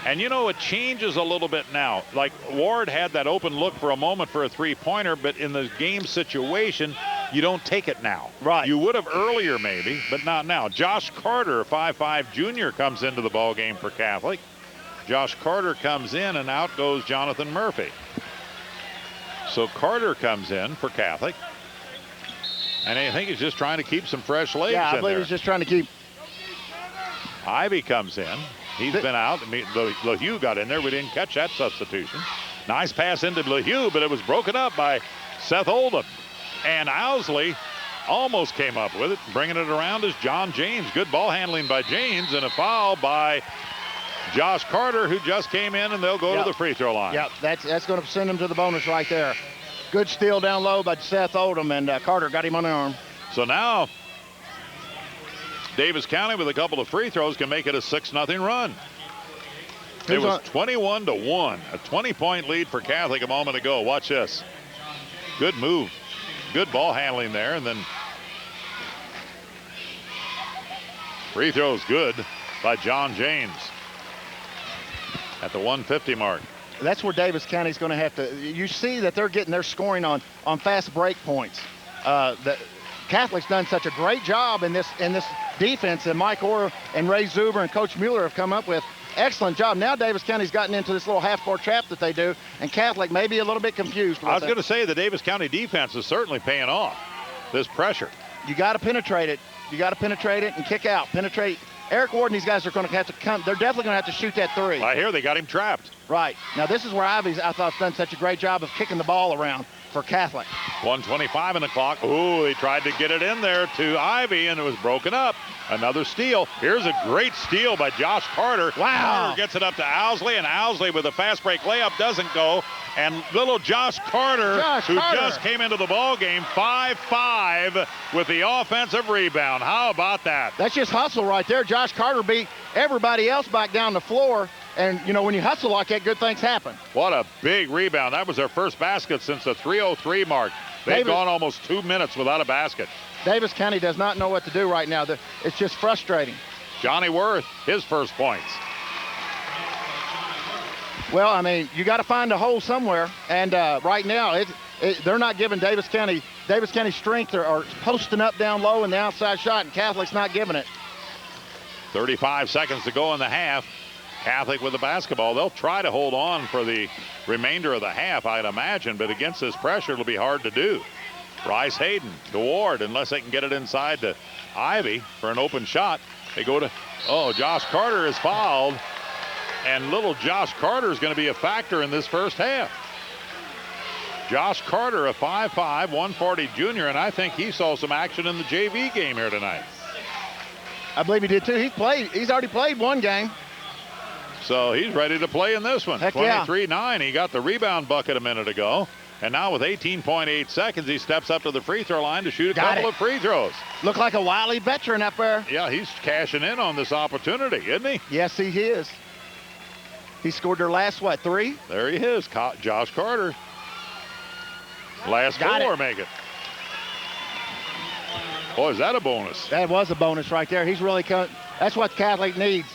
And it changes a little bit now. Like Ward had that open look for a moment for a three-pointer, but in the game situation, you don't take it now.
Right.
You would have earlier maybe, but not now. Josh Carter, 5'5" junior, comes into the ball game for Catholic. Josh Carter comes in, and out goes Jonathan Murphy. So Carter comes in for Catholic. And I think he's just trying to keep some fresh legs in there.
I believe he's just trying to keep.
Ivy comes in. He's been out. LaHue got in there. We didn't catch that substitution. Nice pass into LaHue, but it was broken up by Seth Oldham. And Owsley almost came up with it. Bringing it around is John James. Good ball handling by James, and a foul by Josh Carter, who just came in, and they'll go to the free throw line.
Yep, that's going to send him to the bonus right there. Good steal down low by Seth Oldham, and Carter got him on the arm.
So now Davis County, with a couple of free throws, can make it a 6-0 run. It was 21-1, a 20-point lead for Catholic a moment ago. Watch this. Good move. Good ball handling there, and then free throws good by John James at the 150 mark.
That's where Davis County's going to have to. You see that they're getting their scoring on fast break points. The Catholic's done such a great job in this defense, and Mike Orr and Ray Zuber and Coach Mueller have come up with. Excellent job. Now Davis County's gotten into this little half-court trap that they do, and Catholic may be a little bit confused.
I was going to say the Davis County defense is certainly paying off. This pressure.
You got to penetrate it. You got to penetrate it and kick out. Penetrate. Eric Ward and these guys are going to have to come. They're definitely going to have to shoot that three.
I hear they got him trapped.
Right. Now this is where Ivy's, I thought, done such a great job of kicking the ball around. for Catholic.
1:25 in the clock. Ooh, he tried to get it in there to Ivy, and it was broken up. Another steal. Here's a great steal by Josh Carter.
Wow.
Carter gets it up to Owsley, and Owsley with a fast break layup doesn't go. And little Josh Carter, who just came into the ball game, 5-5 with the offensive rebound. How about that?
That's just hustle right there. Josh Carter beat everybody else back down the floor. And, you know, when you hustle like that, good things happen.
What a big rebound. That was their first basket since the 3:03 mark. They've gone almost 2 minutes without a basket.
Davis County does not know what to do right now. It's just frustrating.
Johnny Worth, his first points.
Well, I mean, you got to find a hole somewhere. And right now, they're not giving Davis County strength or posting up down low in the outside shot, and Catholic's not giving it.
35 seconds to go in the half. Catholic with the basketball. They'll try to hold on for the remainder of the half, I'd imagine, but against this pressure, it'll be hard to do. Bryce Hayden to Ward, unless they can get it inside to Ivy for an open shot. They go to, Josh Carter is fouled, and little Josh Carter is going to be a factor in this first half. Josh Carter, a 5'5", 140 junior, and I think he saw some action in the JV game here tonight.
I believe he did too. He's already played one game.
So he's ready to play in this one. 23-9. He got the rebound bucket a minute ago. And now with 18.8 seconds, he steps up to the free throw line to shoot a couple of free throws.
Look like a wily veteran up there.
Yeah, he's cashing in on this opportunity, isn't he?
Yes, he is. He scored their last, 3?
There he is, Josh Carter. Last 4 make it. Boy, is that a bonus.
That was a bonus right there. He's really that's what Catholic needs.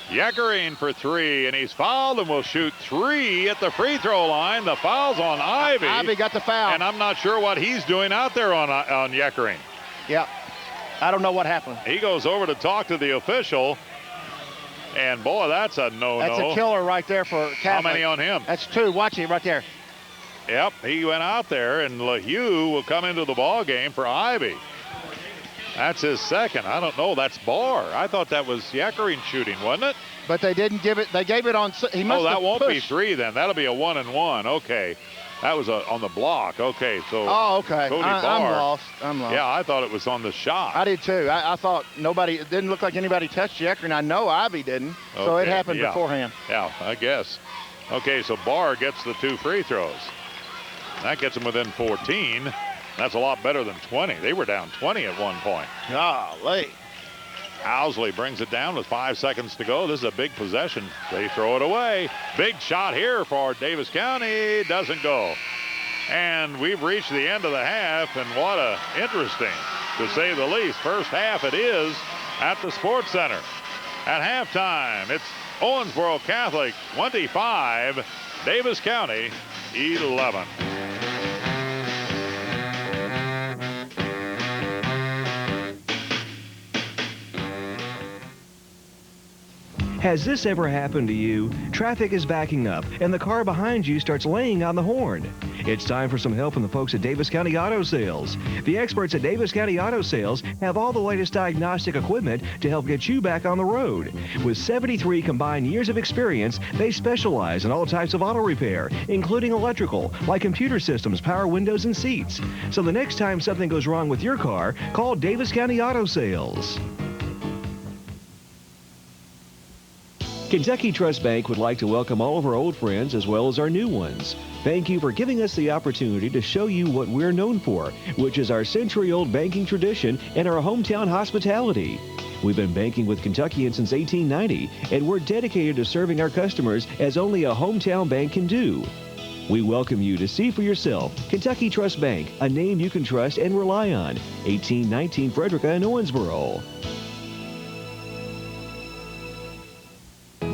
Yekering for 3, and he's fouled and will shoot 3 at the free throw line. The foul's on Ivy.
Ivy got the foul.
And I'm not sure what he's doing out there on Yekering.
Yep. I don't know what happened.
He goes over to talk to the official, and boy, that's a no-no.
That's a killer right there for Catholic.
How many on him?
That's 2. Watch it right there.
Yep, he went out there, and LaHue will come into the ball game for Ivy. That's his second. I don't know. That's Barr. I thought that was Yekering shooting, wasn't it?
But they didn't give it. They gave it on. He must
that
have
won't
pushed.
be 3 then. That'll be a 1-and-1. Okay. That was on the block. Okay, so.
Oh, okay.
Cody
I'm
Barr.
I'm lost.
Yeah, I thought it was on the shot.
I did too. I thought nobody. It didn't look like anybody touched Yekering. I know Ivy didn't.
Okay,
so it happened beforehand.
Yeah, I guess. Okay, so Barr gets the 2 free throws. That gets him within 14. That's a lot better than 20. They were down 20 at one point.
Golly.
Owsley brings it down with 5 seconds to go. This is a big possession. They throw it away. Big shot here for Davis County. Doesn't go. And we've reached the end of the half, and what a interesting, to say the least, first half it is at the Sports Center. At halftime, it's Owensboro Catholic 25, Davis County 11.
Has this ever happened to you? Traffic is backing up, and the car behind you starts laying on the horn. It's time for some help from the folks at Davis County Auto Sales. The experts at Davis County Auto Sales have all the latest diagnostic equipment to help get you back on the road. With 73 combined years of experience, they specialize in all types of auto repair, including electrical, like computer systems, power windows, and seats. So the next time something goes wrong with your car, call Davis County Auto Sales. Kentucky Trust Bank would like to welcome all of our old friends as well as our new ones. Thank you for giving us the opportunity to show you what we're known for, which is our century-old banking tradition and our hometown hospitality. We've been banking with Kentuckians since 1890, and we're dedicated to serving our customers as only a hometown bank can do. We welcome you to see for yourself Kentucky Trust Bank, a name you can trust and rely on. 1819 Frederica in Owensboro.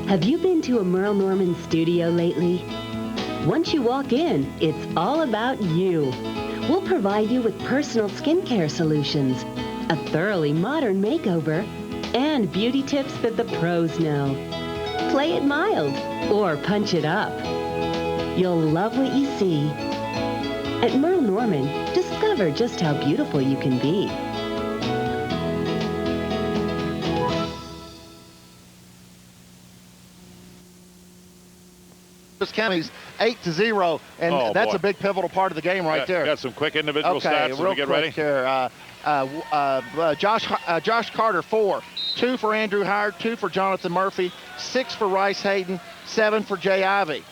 Have you been to a Merle Norman studio lately? Once you walk in, it's all about you. We'll provide you with personal skincare solutions, a thoroughly modern makeover, and beauty tips that the pros know. Play it mild or punch it up. You'll love what you see. At Merle Norman, discover just how beautiful you can be.
Davis County's 8-0, and that's a big pivotal part of the game right there.
Got some quick individual stats as we get ready.
Here. Josh Carter, 4. 2 for Andrew Howard, 2 for Jonathan Murphy, 6 for Rice Hayden, 7 for Jay Ivey.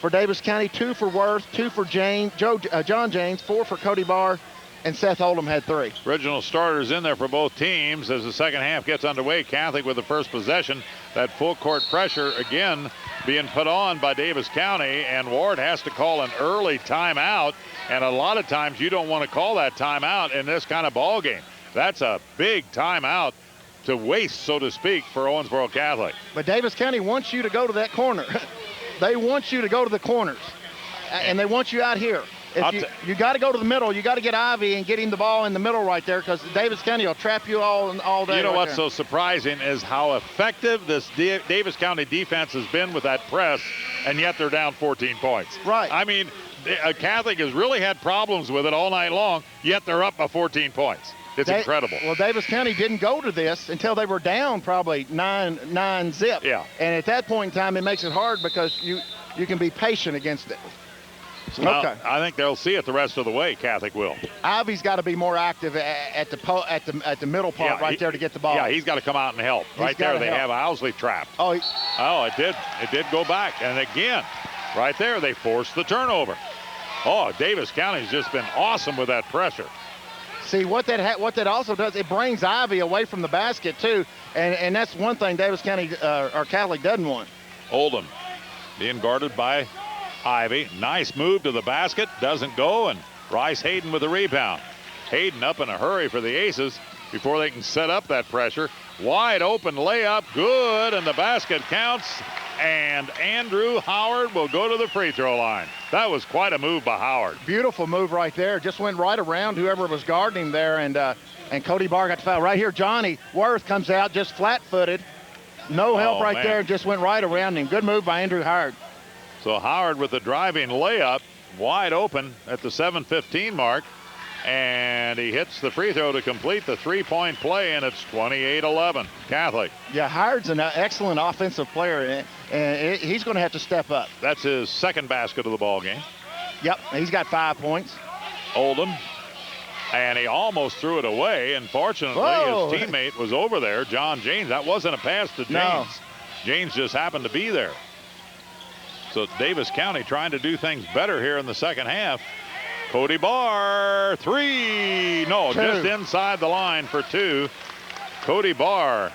For Davis County, 2 for Worth, 2 for John James, 4 for Cody Barr, and Seth Oldham had 3.
Original starters in there for both teams as the second half gets underway. Catholic with the first possession. That full court pressure again being put on by Davis County, and Ward has to call an early timeout, and a lot of times you don't want to call that timeout in this kind of ball game. That's a big timeout to waste, so to speak, for Owensboro Catholic.
But Davis County wants you to go to that corner. They want you to go to the corners, and they want you out here. You got to go to the middle. You got to get Ivy and get him the ball in the middle right there, because Davis County will trap you all day.
You know
right
what's
there.
so surprising is how effective this Davis County defense has been with that press, and yet they're down 14 points.
Right.
I mean, Catholic has really had problems with it all night long, yet they're up by 14 points. It's incredible.
Well, Davis County didn't go to this until they were down probably 9 zip.
Yeah.
And at that point in time, it makes it hard because you can be patient against it.
Well, I think they'll see it the rest of the way. Catholic will.
Ivy's got to be more active at the middle part there to get the ball.
Yeah, he's got to come out and help. Right there, they have Owsley trapped.
Oh,
it did go back, and again, right there, they forced the turnover. Oh, Davis County's just been awesome with that pressure.
See, what that also does, it brings Ivy away from the basket too, and that's one thing Davis County or Catholic doesn't want.
Oldham being guarded by Ivy. Nice move to the basket, doesn't go, and Rice Hayden with the rebound. Hayden up in a hurry for the Aces before they can set up that pressure. Wide open layup, good, and the basket counts, and Andrew Howard will go to the free throw line. That was quite a move by Howard.
Beautiful move right there. Just went right around whoever was guarding him there, and Cody Barr got the foul. Right here, Johnny Worth comes out just flat-footed. No help there, just went right around him. Good move by Andrew Howard.
So Howard with the driving layup, wide open at the 7:15 mark, and he hits the free throw to complete the three-point play, and it's 28-11 Catholic.
Yeah, Howard's an excellent offensive player, and he's going to have to step up.
That's his second basket of the ball game.
Yep, he's got 5 points.
Oldham, and he almost threw it away, and fortunately his teammate was over there, John James. That wasn't a pass to James.
No.
James just happened to be there. So Davis County trying to do things better here in the second half. Cody Barr, 3. No, 2. Just inside the line for 2. Cody Barr,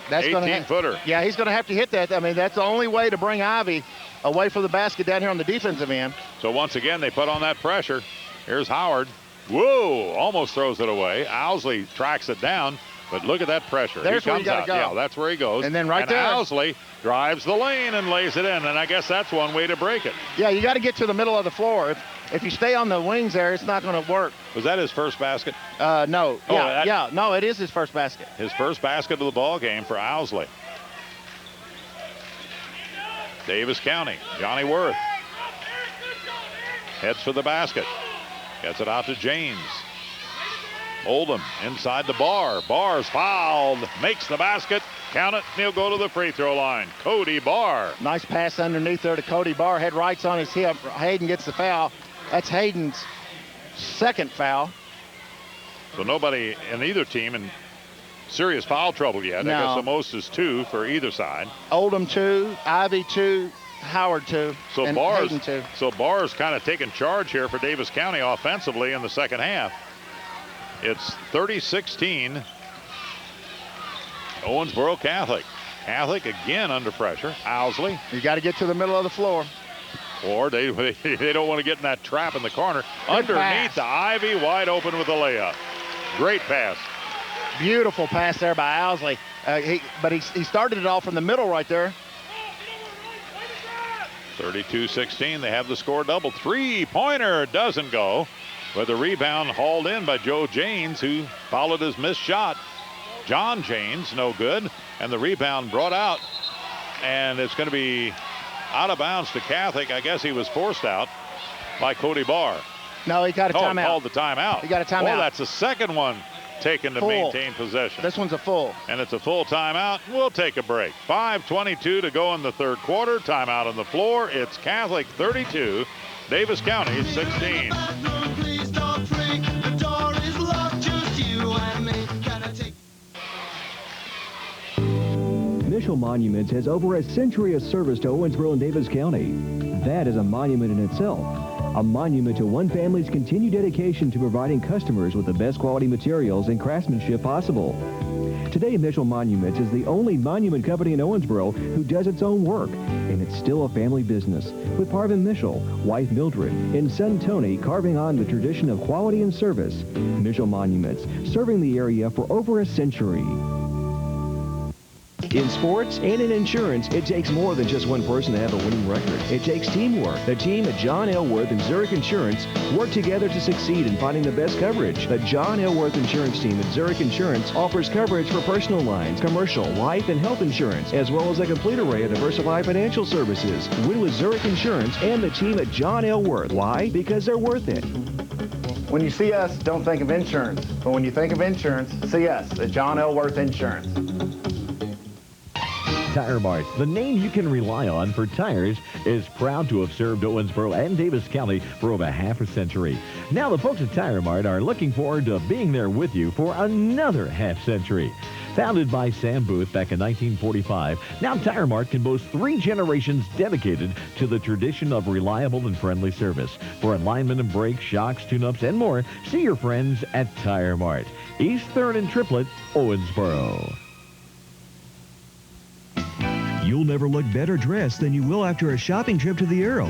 18-footer.
Yeah, he's going to have to hit that. I mean, that's the only way to bring Ivy away from the basket down here on the defensive end.
So once again, they put on that pressure. Here's Howard. Whoa, almost throws it away. Owsley tracks it down, but look at that pressure.
There's where you got to go.
Yeah, that's where he goes.
And then there.
Owsley drives the lane and lays it in, and I guess that's one way to break it.
Yeah, you got to get to the middle of the floor. If you stay on the wings there, it's not going to work.
Was that his first basket?
No. No, it is his first basket.
His first basket of the ball game for Owsley. Davis County, Johnny Worth heads for the basket. Gets it out to James. Oldham inside the Barr. Barr's fouled. Makes the basket. Count it, and he'll go to the free throw line. Cody Barr.
Nice pass underneath there to Cody Barr. Head rights on his hip. Hayden gets the foul. That's Hayden's second foul.
So nobody in either team in serious foul trouble yet.
No.
I guess the most is 2 for either side.
Oldham 2, Ivy 2, Howard 2, and Hayden 2.
So Barr's kind of taking charge here for Davis County offensively in the second half. It's 30-16. Owensboro Catholic. Catholic again under pressure. Owsley.
You got to get to the middle of the floor.
Or they don't want to get in that trap in the corner. Underneath the Ivy, wide open with a layup. Great pass.
Beautiful pass there by Owsley. But he started it off from the middle right there.
32-16. They have the score double. Three-pointer doesn't go. With the rebound hauled in by Joe Janes, who followed his missed shot. John Janes, no good. And the rebound brought out. And it's going to be out of bounds to Catholic. I guess he was forced out by Cody Barr.
No, he got a timeout.
Called the timeout.
He got a timeout.
Oh, that's the second one taken to
Full.
maintain possession.
This one's a full.
And it's a full timeout. We'll take a break. 5:22 to go in the third quarter. Timeout on the floor. It's Catholic 32, Davis County 16.
Please don't freak. The door is locked, just you and me. Can I take
Mitchell Monuments has over a century of service to Owensboro and Davis County. That is a monument in itself. A monument to one family's continued dedication to providing customers with the best quality materials and craftsmanship possible. Today, Mitchell Monuments is the only monument company in Owensboro who does its own work, and it's still a family business, with Parvin Mitchell, wife Mildred, and son Tony carving on the tradition of quality and service. Mitchell Monuments, serving the area for over a century. In sports and in insurance, it takes more than just one person to have a winning record. It takes teamwork. The team at John Elworth and Zurich Insurance work together to succeed in finding the best coverage. The John Elworth Insurance team at Zurich Insurance offers coverage for personal lines, commercial, life, and health insurance, as well as a complete array of diversified financial services. Win with Zurich Insurance and the team at John Elworth. Why? Because they're worth it.
When you see us, don't think of insurance. But when you think of insurance, see us at John Elworth Insurance.
Tire Mart, the name you can rely on for tires, is proud to have served Owensboro and Davis County for over half a century. Now the folks at Tire Mart are looking forward to being there with you for another half century. Founded by Sam Booth back in 1945, now Tire Mart can boast 3 generations dedicated to the tradition of reliable and friendly service. For alignment and brakes, shocks, tune-ups, and more, see your friends at Tire Mart. East 3rd and Triplet, Owensboro.
You'll never look better dressed than you will after a shopping trip to the Earl.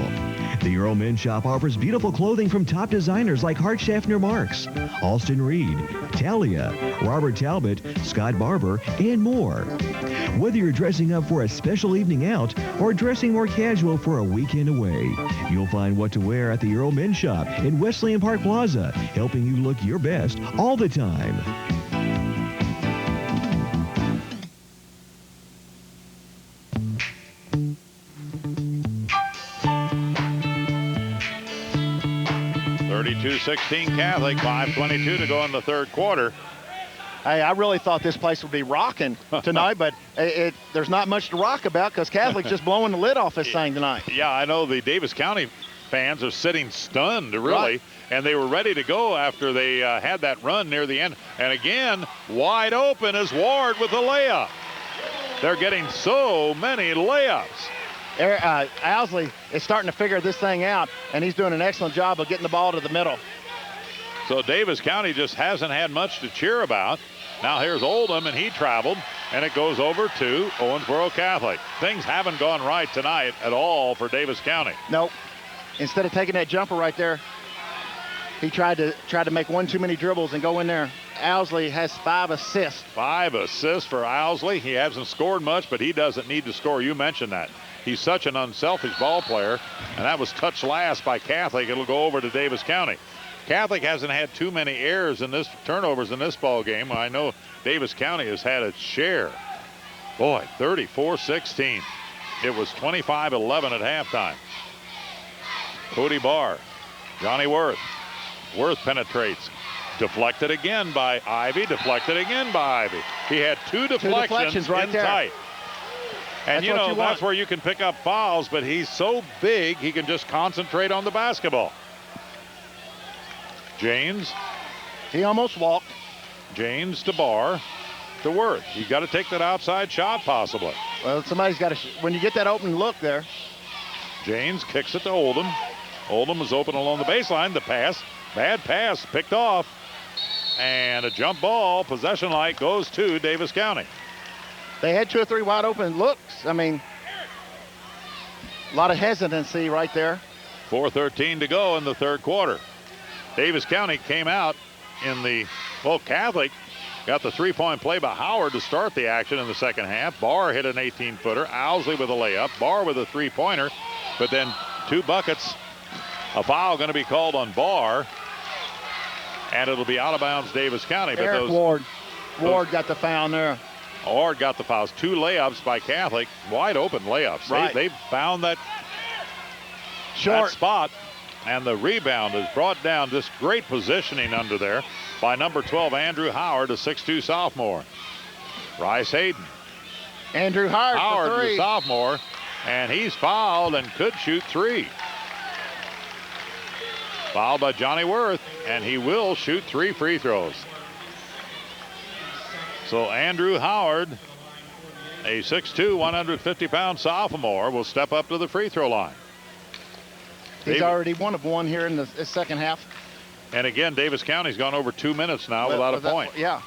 The Earl Men's Shop offers beautiful clothing from top designers like Hart Schaffner Marks, Alston Reed, Talia, Robert Talbot, Scott Barber, and more. Whether you're dressing up for a special evening out or dressing more casual for a weekend away, you'll find what to wear at the Earl Men's Shop in Wesleyan Park Plaza, helping you look your best all the time.
(32-16) Catholic. 5:22 to go in the third quarter.
Hey, I really thought this place would be rocking tonight, but there's not much to rock about because Catholic's just blowing the lid off this thing tonight.
Yeah, I know the Davis County fans are sitting stunned, really,
right.
And they were ready to go after they had that run near the end. And again, wide open is Ward with a layup. They're getting so many layups.
Owsley is starting to figure this thing out, and he's doing an excellent job of getting the ball to the middle.
So Davis County just hasn't had much to cheer about. Now here's Oldham, and he traveled, and it goes over to Owensboro Catholic. Things haven't gone right tonight at all for Davis County.
Nope. Instead of taking that jumper right there, he tried to make one too many dribbles and go in there. Owsley has 5 assists.
5 assists for Owsley. He hasn't scored much, but he doesn't need to score. You mentioned that. He's such an unselfish ball player, and that was touched last by Catholic. It'll go over to Davis County. Catholic hasn't had too many turnovers in this ball game. I know Davis County has had its share. Boy, 34-16. It was 25-11 at halftime. Cody Barr, Johnny Worth. Worth penetrates. Deflected again by Ivy. Deflected again by Ivy. He had two deflections
right
in
there.
tight. And
That's what you
that's
want.
where you can pick up fouls, but he's so big he can just concentrate on the basketball. James.
He almost walked.
James to Barr to Worth. You got to take that outside shot possibly.
Well, somebody's got to, when you get that open look there.
James kicks it to Oldham. Oldham is open along the baseline. The pass, bad pass, picked off. And a jump ball, possession light goes to Davis County.
They had 2 or 3 wide open looks. I mean, a lot of hesitancy right there.
4:13 to go in the third quarter. Davis County came out in the, Catholic got the 3-point play by Howard to start the action in the second half. Barr hit an 18-footer. Owsley with a layup. Barr with a 3-pointer. But then 2 buckets. A foul going to be called on Barr. And it'll be out of bounds Davis County. But
Eric Ward got the foul there.
Ward got the fouls. 2 layups by Catholic. Wide open layups.
Right.
They've found that
Short
spot. And the rebound is brought down. Just great positioning under there. by number 12, Andrew Howard, a 6'2 sophomore. Rice Hayden.
Andrew Howard for three.
The sophomore, and he's fouled and could shoot three. Fouled by Johnny Worth, and he will shoot 3 free throws. So Andrew Howard, a 6'2", 150-pound sophomore, will step up to the free throw line.
He's already 1 of 1 here in the second half.
And again, Davis County's gone over 2 minutes now without a point.
Yeah.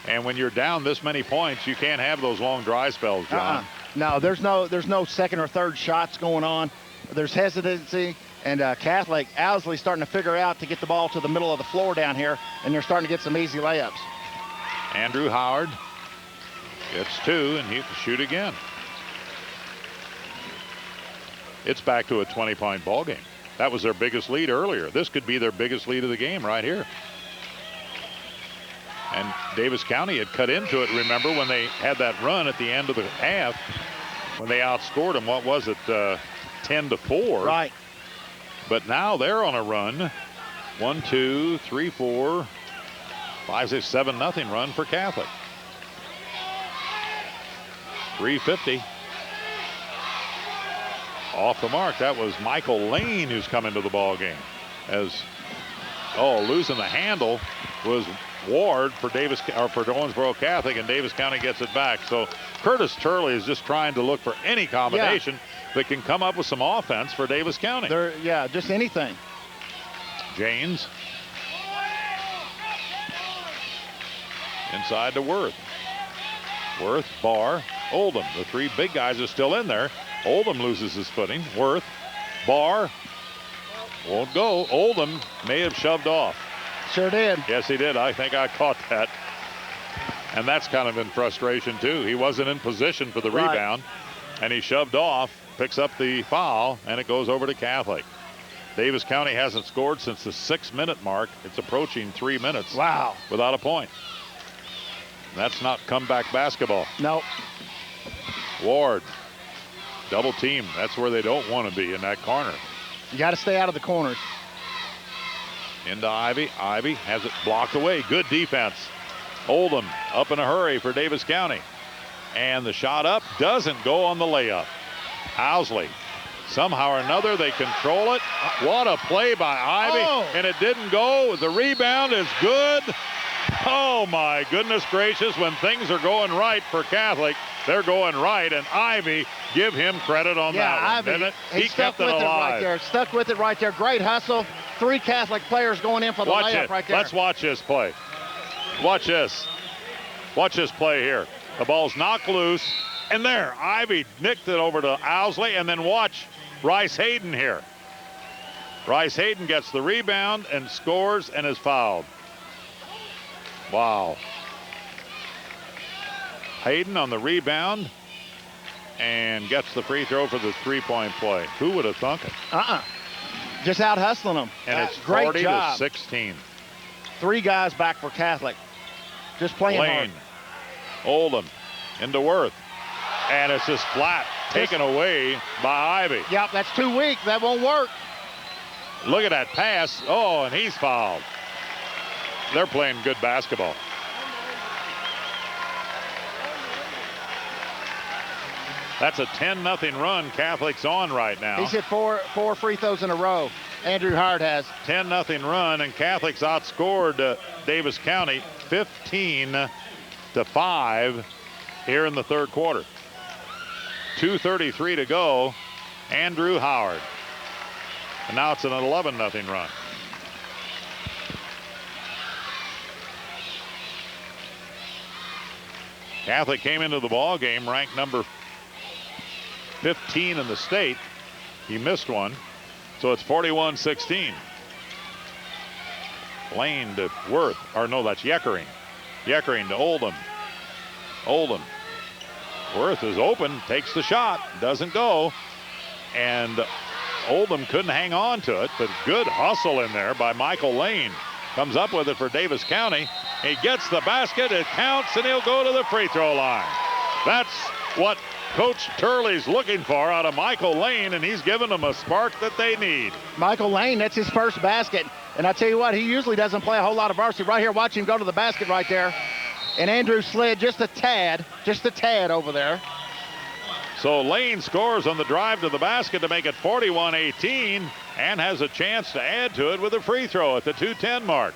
And when you're down this many points, you can't have those long dry spells, John.
No, there's no second or third shots going on. There's hesitancy. And Catholic, Owsley starting to figure out to get the ball to the middle of the floor down here, and they're starting to get some easy layups.
Andrew Howard gets 2, and he can shoot again. It's back to a 20-point ball game. That was their biggest lead earlier. This could be their biggest lead of the game right here. And Davis County had cut into it, remember, when they had that run at the end of the half, when they outscored them, what was it, 10-4?
Right.
But now they're on a run. 1, 2, 3, 4, 5, 6, 7, nothing run for Catholic. 3:50. Off the mark. That was Michael Lane who's come into the ball game. Losing the handle was Ward for Owensboro Catholic, and Davis County gets it back. So Curtis Turley is just trying to look for any combination that can come up with some offense for Davis County.
Just anything.
James. Inside to Worth. Worth, Barr, Oldham. The 3 big guys are still in there. Oldham loses his footing. Worth, Barr, won't go. Oldham may have shoved off.
Sure did.
Yes, he did. I think I caught that. And that's kind of in frustration, too. He wasn't in position for the rebound, and he shoved off, picks up the foul, and it goes over to Catholic. Davis County hasn't scored since the 6-minute mark. It's approaching 3 minutes.
Wow.
Without a point. That's not comeback basketball.
Nope.
Ward. Double team. That's where they don't want to be, in that corner.
You got to stay out of the corners.
Into Ivy. Ivy has it blocked away. Good defense. Oldham up in a hurry for Davis County. And the shot up doesn't go on the layup. Owsley. Somehow or another they control it. What a play by Ivy. And it didn't go. The rebound is good. Oh my goodness gracious. When things are going right for Catholic, they're going right. And Ivy, give him credit on that one.
Ivy,
didn't it?
He
kept it alive.
Right there. Stuck with it right there. Great hustle. 3 Catholic players going in for the layup right there.
Let's watch this play. Watch this. Watch this play here. The ball's knocked loose. And there, Ivy nicked it over to Owsley. And then watch Rice Hayden here. Rice Hayden gets the rebound and scores and is fouled. Wow. Hayden on the rebound and gets the free throw for the 3-point play. Who would have thunk it?
Just out hustling them.
And it's
great
40
job.
to 16.
3 guys back for Catholic. Just playing
Lane.
hard.
Oldham into Worth. And it's just flat, taken away by Ivy.
Yep, that's too weak. That won't work.
Look at that pass. Oh, and he's fouled. They're playing good basketball. That's a 10-0 run Catholic's on right now.
He's hit four free throws in a row. Andrew Howard has.
10-0 run, and Catholic's outscored Davis County 15-5 here in the third quarter. 2:33 to go. Andrew Howard. And now it's an 11-0 run. Catholic came into the ball game ranked number 15 in the state. He missed one, so it's 41-16. Lane to Worth, or no, that's Yeckering. Yeckering to Oldham. Oldham. Worth is open, takes the shot, doesn't go, and Oldham couldn't hang on to it, but good hustle in there by Michael Lane. Comes up with it for Davis County. He gets the basket, it counts, and he'll go to the free throw line. That's what Coach Turley's looking for out of Michael Lane, and he's given them a spark that they need.
Michael Lane, that's his first basket. And I tell you what, he usually doesn't play a whole lot of varsity. Right here, watch him go to the basket right there. And Andrew slid just a tad over there.
So Lane scores on the drive to the basket to make it 41-18 and has a chance to add to it with a free throw at the 2:10 mark.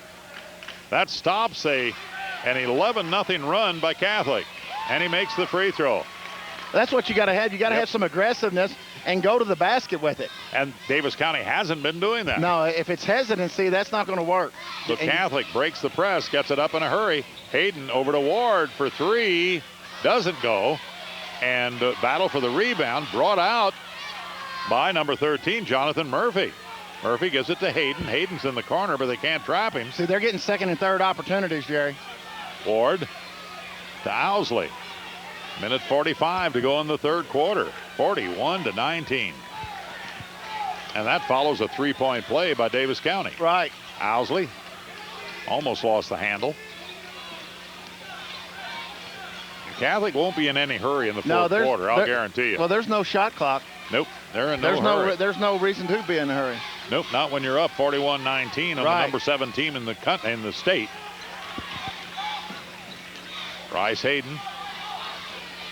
That stops an 11-0 run by Catholic, and he makes the free throw.
That's what you got to have. You got to have some aggressiveness and go to the basket with it.
And Davis County hasn't been doing that.
No, if it's hesitancy, that's not going to work.
So Catholic breaks the press, gets it up in a hurry. Hayden over to Ward for three. Doesn't go. And battle for the rebound brought out by number 13, Jonathan Murphy. Murphy gives it to Hayden. Hayden's in the corner, but they can't trap him.
See, they're getting second and third opportunities, Jerry.
Ward to Owsley. Minute 45 to go in the third quarter. 41-19. And that follows a three-point play by Davis County.
Right.
Owsley almost lost the handle. Catholic won't be in any hurry in the fourth quarter, I'll guarantee you.
Well, there's no shot clock.
Nope, they're in no hurry.
There's no reason to be in a hurry.
Nope, not when you're up 41-19 on the number 7 team in the state. Bryce Hayden.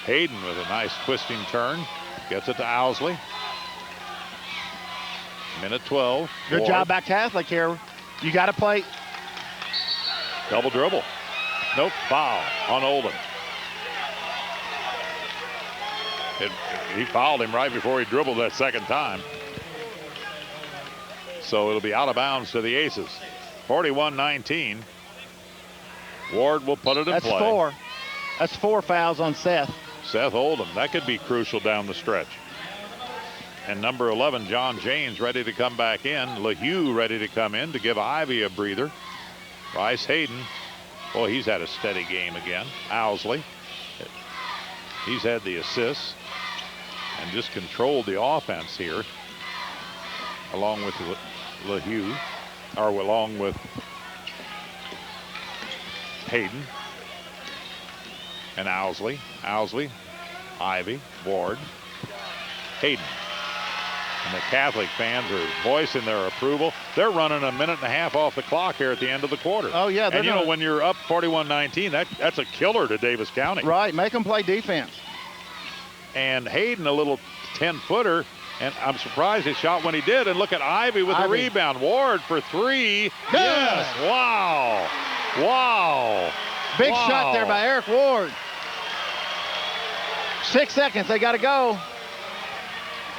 Hayden with a nice twisting turn. Gets it to Owsley. Minute 12.
Good job by Catholic here. You got to play.
Double dribble. Nope, foul on Olden. He fouled him right before he dribbled that second time. So it'll be out of bounds to the Aces. 41-19. Ward will put it in play.
That's four. That's 4 fouls on Seth.
Seth Oldham. That could be crucial down the stretch. And number 11, John James, ready to come back in. LaHue ready to come in to give Ivy a breather. Bryce Hayden. Boy, he's had a steady game again. Owsley. He's had the assists and just controlled the offense here, along with LaHue, or along with Hayden and Owsley. Owsley, Ivy, Ward, Hayden. And the Catholic fans are voicing their approval. They're running a minute and a half off the clock here at the end of the quarter.
Oh, yeah.
And, you know, when you're up 41-19, that's a killer to Davis County.
Right. Make them play defense.
And Hayden, a little 10-footer, and I'm surprised he shot when he did. And look at Ivy with the rebound. Ward for three.
Good.
Yes. Wow. Wow.
Big shot there by Eric Ward. 6 seconds. They got to go.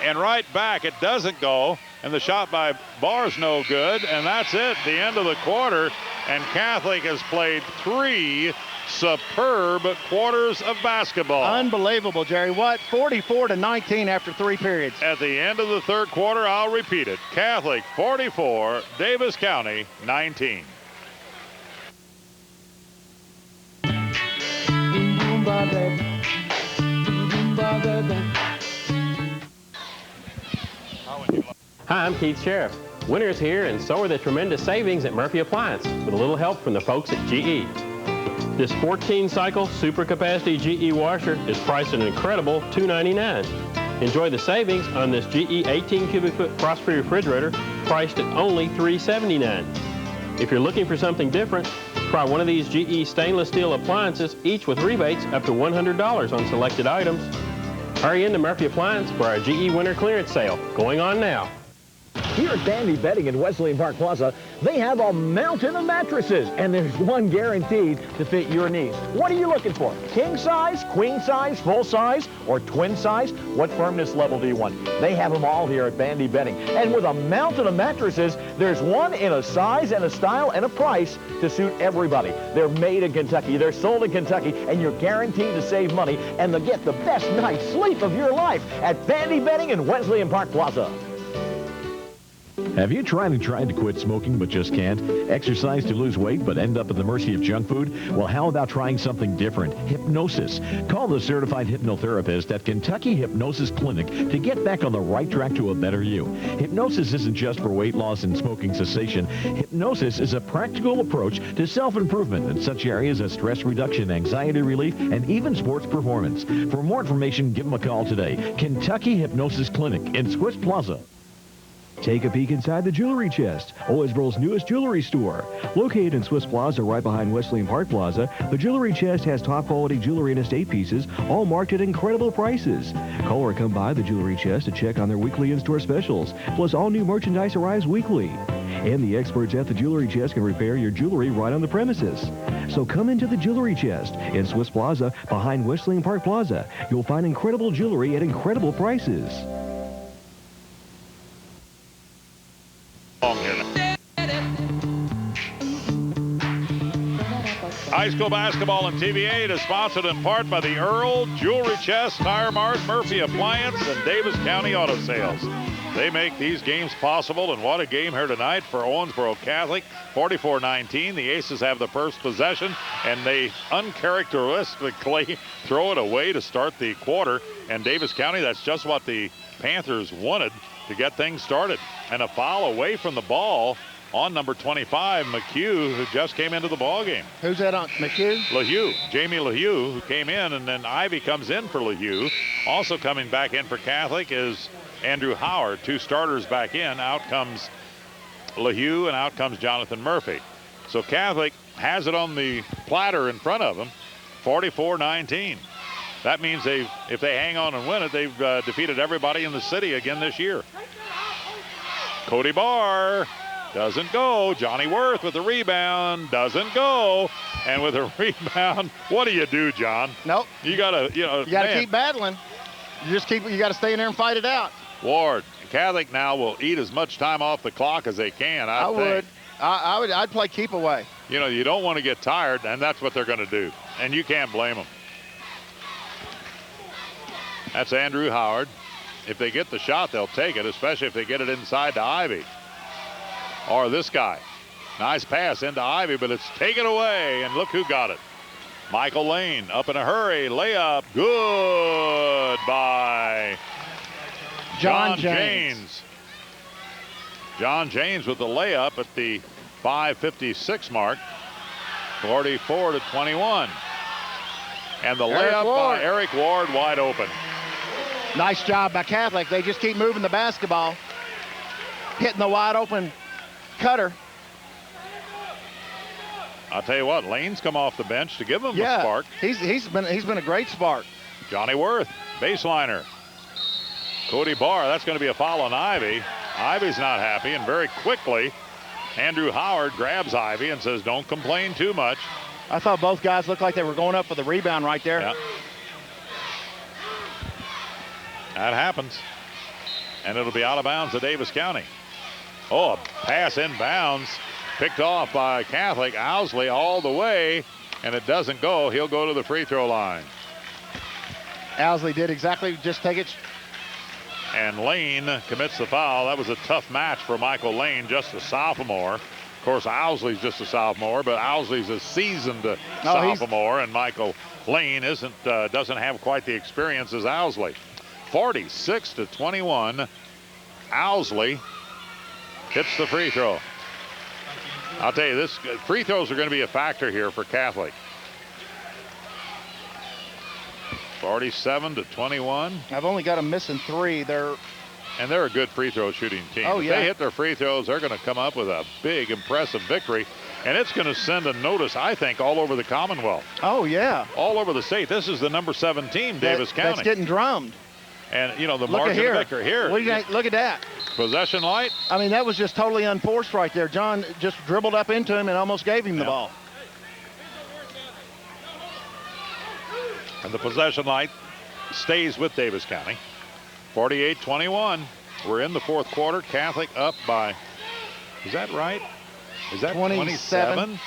And right back, it doesn't go. And the shot by Barr's no good. And that's it, the end of the quarter. And Catholic has played 3 superb quarters of basketball.
Unbelievable, Jerry. What? 44-19 after 3 periods.
At the end of the third quarter, I'll repeat it. Catholic 44, Davis County 19.
Hi, I'm Keith Sheriff. Winter's here, and so are the tremendous savings at Murphy Appliance, with a little help from the folks at GE. This 14-cycle super capacity GE washer is priced at an incredible $299. Enjoy the savings on this GE 18 cubic foot frost-free refrigerator, priced at only $379. If you're looking for something different, try one of these GE stainless steel appliances, each with rebates up to $100 on selected items. Hurry into Murphy Appliance for our GE winter clearance sale, going on now.
Here at Bandy Bedding in Wesleyan Park Plaza, they have a mountain of mattresses, and there's one guaranteed to fit your needs. What are you looking for? King size, queen size, full size, or twin size? What firmness level do you want? They have them all here at Bandy Bedding. And with a mountain of mattresses, there's one in a size and a style and a price to suit everybody. They're made in Kentucky, they're sold in Kentucky, and you're guaranteed to save money and to get the best night's sleep of your life at Bandy Bedding in Wesleyan Park Plaza.
Have you tried to quit smoking but just can't? Exercise to lose weight but end up at the mercy of junk food? Well, how about trying something different? Hypnosis. Call the certified hypnotherapist at Kentucky Hypnosis Clinic to get back on the right track to a better you. Hypnosis isn't just for weight loss and smoking cessation. Hypnosis is a practical approach to self-improvement in such areas as stress reduction, anxiety relief, and even sports performance. For more information, give them a call today. Kentucky Hypnosis Clinic in Swiss Plaza.
Take a peek inside the Jewelry Chest, Owensboro's newest jewelry store. Located in Swiss Plaza right behind Wesleyan Park Plaza, the Jewelry Chest has top-quality jewelry and estate pieces, all marked at incredible prices. Call or come by the Jewelry Chest to check on their weekly in-store specials, plus all new merchandise arrives weekly. And the experts at the Jewelry Chest can repair your jewelry right on the premises. So come into the Jewelry Chest in Swiss Plaza behind Wesleyan Park Plaza. You'll find incredible jewelry at incredible prices.
High school basketball and TVA is sponsored in part by the Earl, Jewelry Chest, Tire Mart, Murphy Appliance, and Davis County Auto Sales. They make these games possible, and what a game here tonight for Owensboro Catholic. 44-19. The Aces have the first possession, and they uncharacteristically throw it away to start the quarter. And Davis County, that's just what the Panthers wanted to get things started. And a foul away from the ball on number 25, McHugh, who just came into the ball game.
Who's that on McHugh?
LaHue, Jamie LaHue, who came in, and then Ivy comes in for LaHue. Also coming back in for Catholic is Andrew Howard. Two starters back in. Out comes LaHue, and out comes Jonathan Murphy. So Catholic has it on the platter in front of them, 44-19. That means if they hang on and win it, they've defeated everybody in the city again this year. Cody Barr doesn't go. Johnny Worth with the rebound, doesn't go. And with a rebound, what do you do, John?
Nope.
You gotta,
you gotta keep battling. You gotta stay in there and fight it out.
Ward, Catholic now will eat as much time off the clock as they can. I think.
I'd play keep away.
You know, you don't want to get tired, and that's what they're going to do. And you can't blame them. That's Andrew Howard. If they get the shot, they'll take it, especially if they get it inside to Ivy. Or this guy. Nice pass into Ivy, but it's taken away, and look who got it. Michael Lane up in a hurry. Layup. Good by John James. John James with the layup at the 5:56 mark. 44-21. And the layup by Eric Ward wide open.
Nice job by Catholic. They just keep moving the basketball. Hitting the wide open cutter.
I'll tell you what, Lane's come off the bench to give him a spark.
He's been a great spark.
Johnny Worth, baseliner. Cody Barr, that's going to be a foul on Ivy. Ivy's not happy, and very quickly, Andrew Howard grabs Ivy and says, don't complain too much.
I thought both guys looked like they were going up for the rebound right there.
Yeah. That happens. And it'll be out of bounds to Davis County. Oh, a pass inbounds. Picked off by Catholic. Owsley all the way, and it doesn't go. He'll go to the free throw line.
Owsley did exactly just take it.
And Lane commits the foul. That was a tough match for Michael Lane, just a sophomore. Of course, Owsley's just a sophomore, but Owsley's a seasoned sophomore, and Michael Lane doesn't have quite the experience as Owsley. 46-21. Owsley hits the free throw. I'll tell you, this free throws are going to be a factor here for Catholic. 47-21.
I've only got them missing three. They're
a good free throw shooting team.
Oh,
if they hit their free throws, they're going to come up with a big, impressive victory. And it's going to send a notice, I think, all over the Commonwealth.
Oh, yeah.
All over the state. This is the number 7 team, Davis County.
That's getting drummed.
And, you know, the margin of victory here.
Look at that.
Possession light.
I mean, that was just totally unforced right there. John just dribbled up into him and almost gave him the ball.
And the possession light stays with Davis County. 48-21. We're in the fourth quarter. Catholic up by, is that right? Is that 27?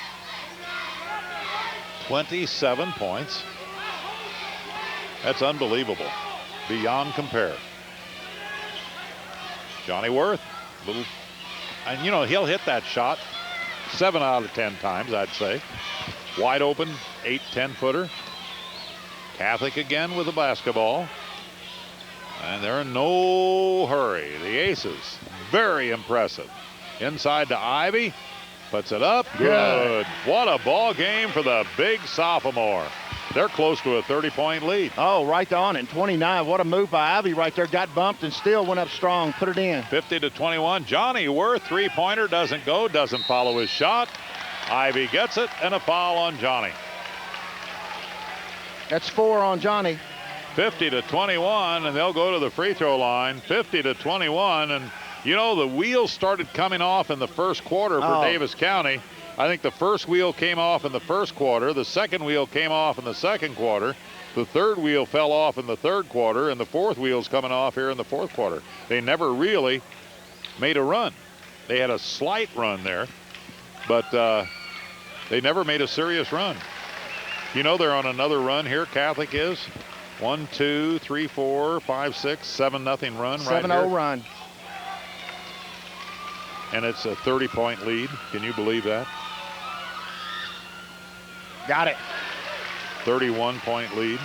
27 points. That's unbelievable. Beyond compare. Johnny Worth, and you know, he'll hit that shot 7 out of 10 times, I'd say. Wide open, 8-10 footer. Catholic again with the basketball. And they're in no hurry. The Aces, very impressive. Inside to Ivy, puts it up. Good. What a ball game for the big sophomore. They're close to a 30-point lead.
Oh, right on in 29. What a move by Ivy right there. Got bumped and still went up strong. Put it in.
50-21. Johnny Worth, three-pointer, doesn't go, doesn't follow his shot. Ivy gets it, and a foul on Johnny.
That's 4 on Johnny.
50-21, and they'll go to the free throw line. 50-21, and you know the wheels started coming off in the first quarter for Davis County. I think the first wheel came off in the first quarter. The second wheel came off in the second quarter. The third wheel fell off in the third quarter, and the fourth wheel's coming off here in the fourth quarter. They never really made a run. They had a slight run there, but they never made a serious run. You know they're on another run here, Catholic is. 1, 2, 3, 4, 5, 6, 7-0 run right here.
7-0 run.
And it's a 30-point lead. Can you believe that?
Got it.
31-point lead.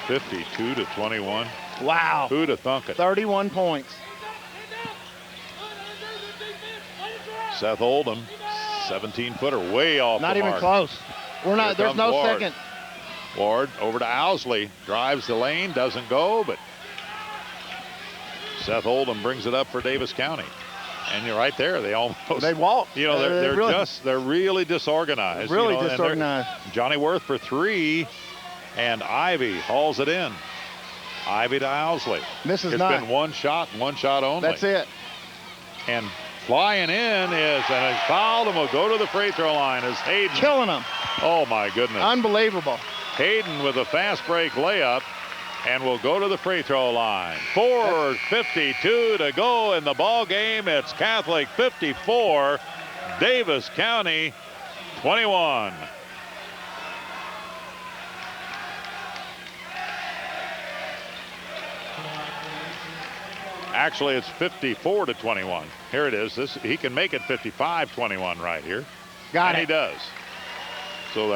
52-21.
Wow.
Who'd have thunk it?
31 points.
Seth Oldham, 17-footer, way off
Not
the
even
mark.
close. We're not.
Here
There's no
Ward.
second.
Ward over to Owsley, drives the lane, doesn't go, but Seth Oldham brings it up for Davis County. And you're right there. They almost.
They walk.
You know, they're really disorganized.
Really
you know,
disorganized.
Johnny Worth for 3, and Ivy hauls it in. Ivy to Owsley.
This is
It's been one shot only.
That's it.
And flying in is, and he fouled him, will go to the free throw line as Hayden.
Killing them.
Oh, my goodness.
Unbelievable.
Hayden with a fast break layup and will go to the free throw line. 4:52 to go in the ball game. It's Catholic 54, Davis County 21. Actually, it's 54-21. Here it is. He can make it 55-21 right here.
Got
and
it.
He does. So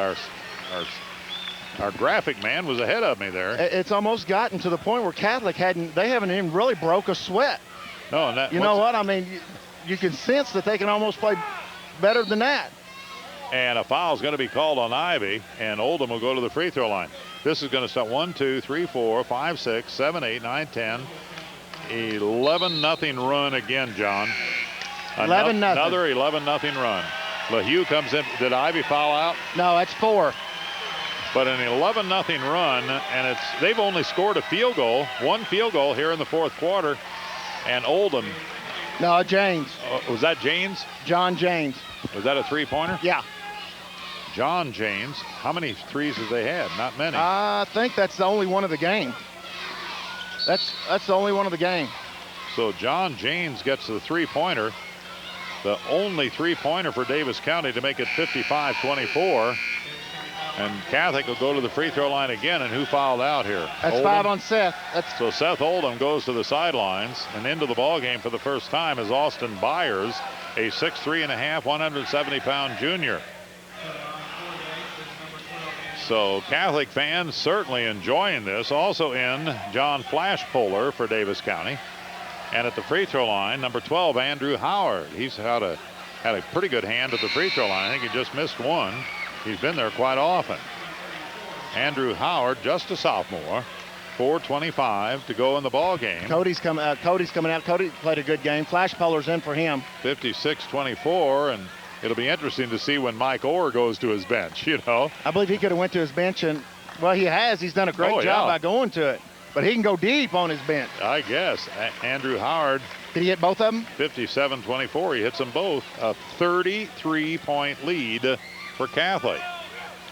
our graphic man was ahead of me there.
It's almost gotten to the point where Catholic they haven't even really broke a sweat.
No, and that,
you know what? I mean, you can sense that they can almost play better than that.
And a foul's going to be called on Ivy, and Oldham will go to the free throw line. This is going to start 1, 2, 3, 4, 5, 6, 7, 8, 9, 10. 11-0 run again, John.
11-0.
Another 11-0 run. LaHue comes in. Did Ivy foul out?
No, that's 4.
But an 11-0 run, and they've only scored a field goal, one field goal here in the fourth quarter. And Oldham.
No, James.
Was that James?
John James.
Was that a three-pointer?
Yeah.
John James. How many threes has they had? Not many.
I think that's the only one of the game. That's the only one of the game.
So John James gets the three-pointer. The only three-pointer for Davis County to make it 55-24. And Catholic will go to the free throw line again. And who fouled out here?
That's
Oldham.
5 on Seth.
So Seth Oldham goes to the sidelines, and into the ball game for the first time is Austin Byers, a 6'3.5", 170-pound junior. So Catholic fans certainly enjoying this. Also in John Flashpolar for Davis County. And at the free throw line, number 12, Andrew Howard. He's had a pretty good hand at the free throw line. I think he just missed one. He's been there quite often. Andrew Howard, just a sophomore. 4:25 to go in the ball game.
Cody's coming out. Cody played a good game. Flashpolar's in for him.
56-24, and it'll be interesting to see when Mike Orr goes to his bench, you know.
I believe he could have went to his bench, and, well, he has. He's done a great job by going to it. But he can go deep on his bench.
I guess. Andrew Howard.
Did he hit both of them?
57-24. He hits them both. A 33-point lead for Catholic.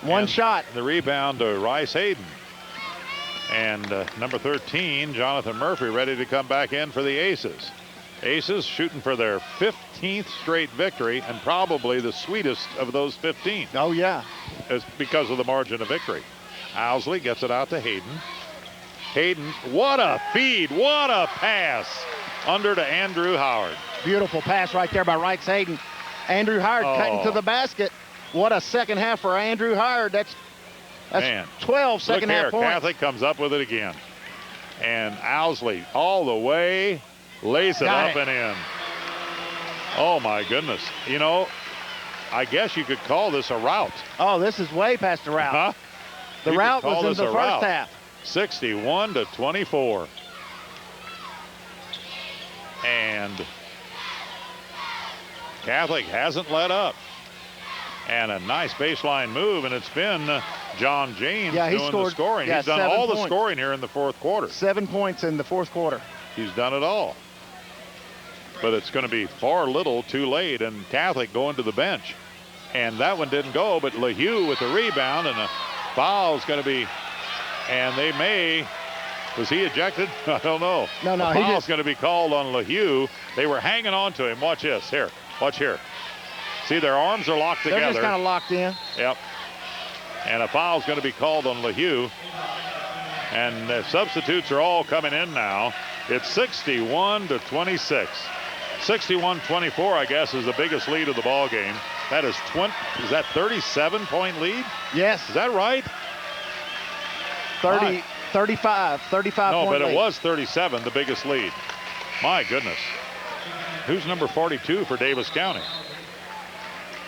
One shot.
The rebound to Rice Hayden. And number 13, Jonathan Murphy, ready to come back in for the Aces. Aces shooting for their 15th straight victory, and probably the sweetest of those 15.
Oh, yeah.
It's because of the margin of victory. Owsley gets it out to Hayden. Hayden, what a feed, what a pass. Under to Andrew Howard.
Beautiful pass right there by Rice Hayden. Andrew Howard cutting to the basket. What a second half for Andrew Howard. That's
Man.
12 second half points.
Catholic comes up with it again. And Owsley all the way, lays it up and in. Oh, my goodness. You know, I guess you could call this a rout.
Oh, this is way past the route.
Huh?
The route was in the first half.
61-24. And Catholic hasn't let up. And a nice baseline move, and it's been John James doing the scoring. He's done all the scoring here in the fourth quarter.
7 points in the fourth quarter.
He's done it all. But it's going to be far little too late, and Catholic going to the bench. And that one didn't go, but LaHue with the rebound, and a foul is going to be, and they may, was he ejected? I don't know.
No,
the foul's going to be called on LaHue. They were hanging on to him. Watch this. Here, watch here. See, their arms are locked together.
They're just kind of locked in.
Yep. And a foul's going to be called on LaHue. And the substitutes are all coming in now. It's 61-26. 61-24, I guess, is the biggest lead of the ball game. That is 37-point lead?
Yes.
Is that right?
35
No, but
lead.
it was 37, the biggest lead. My goodness. Who's number 42 for Davis County?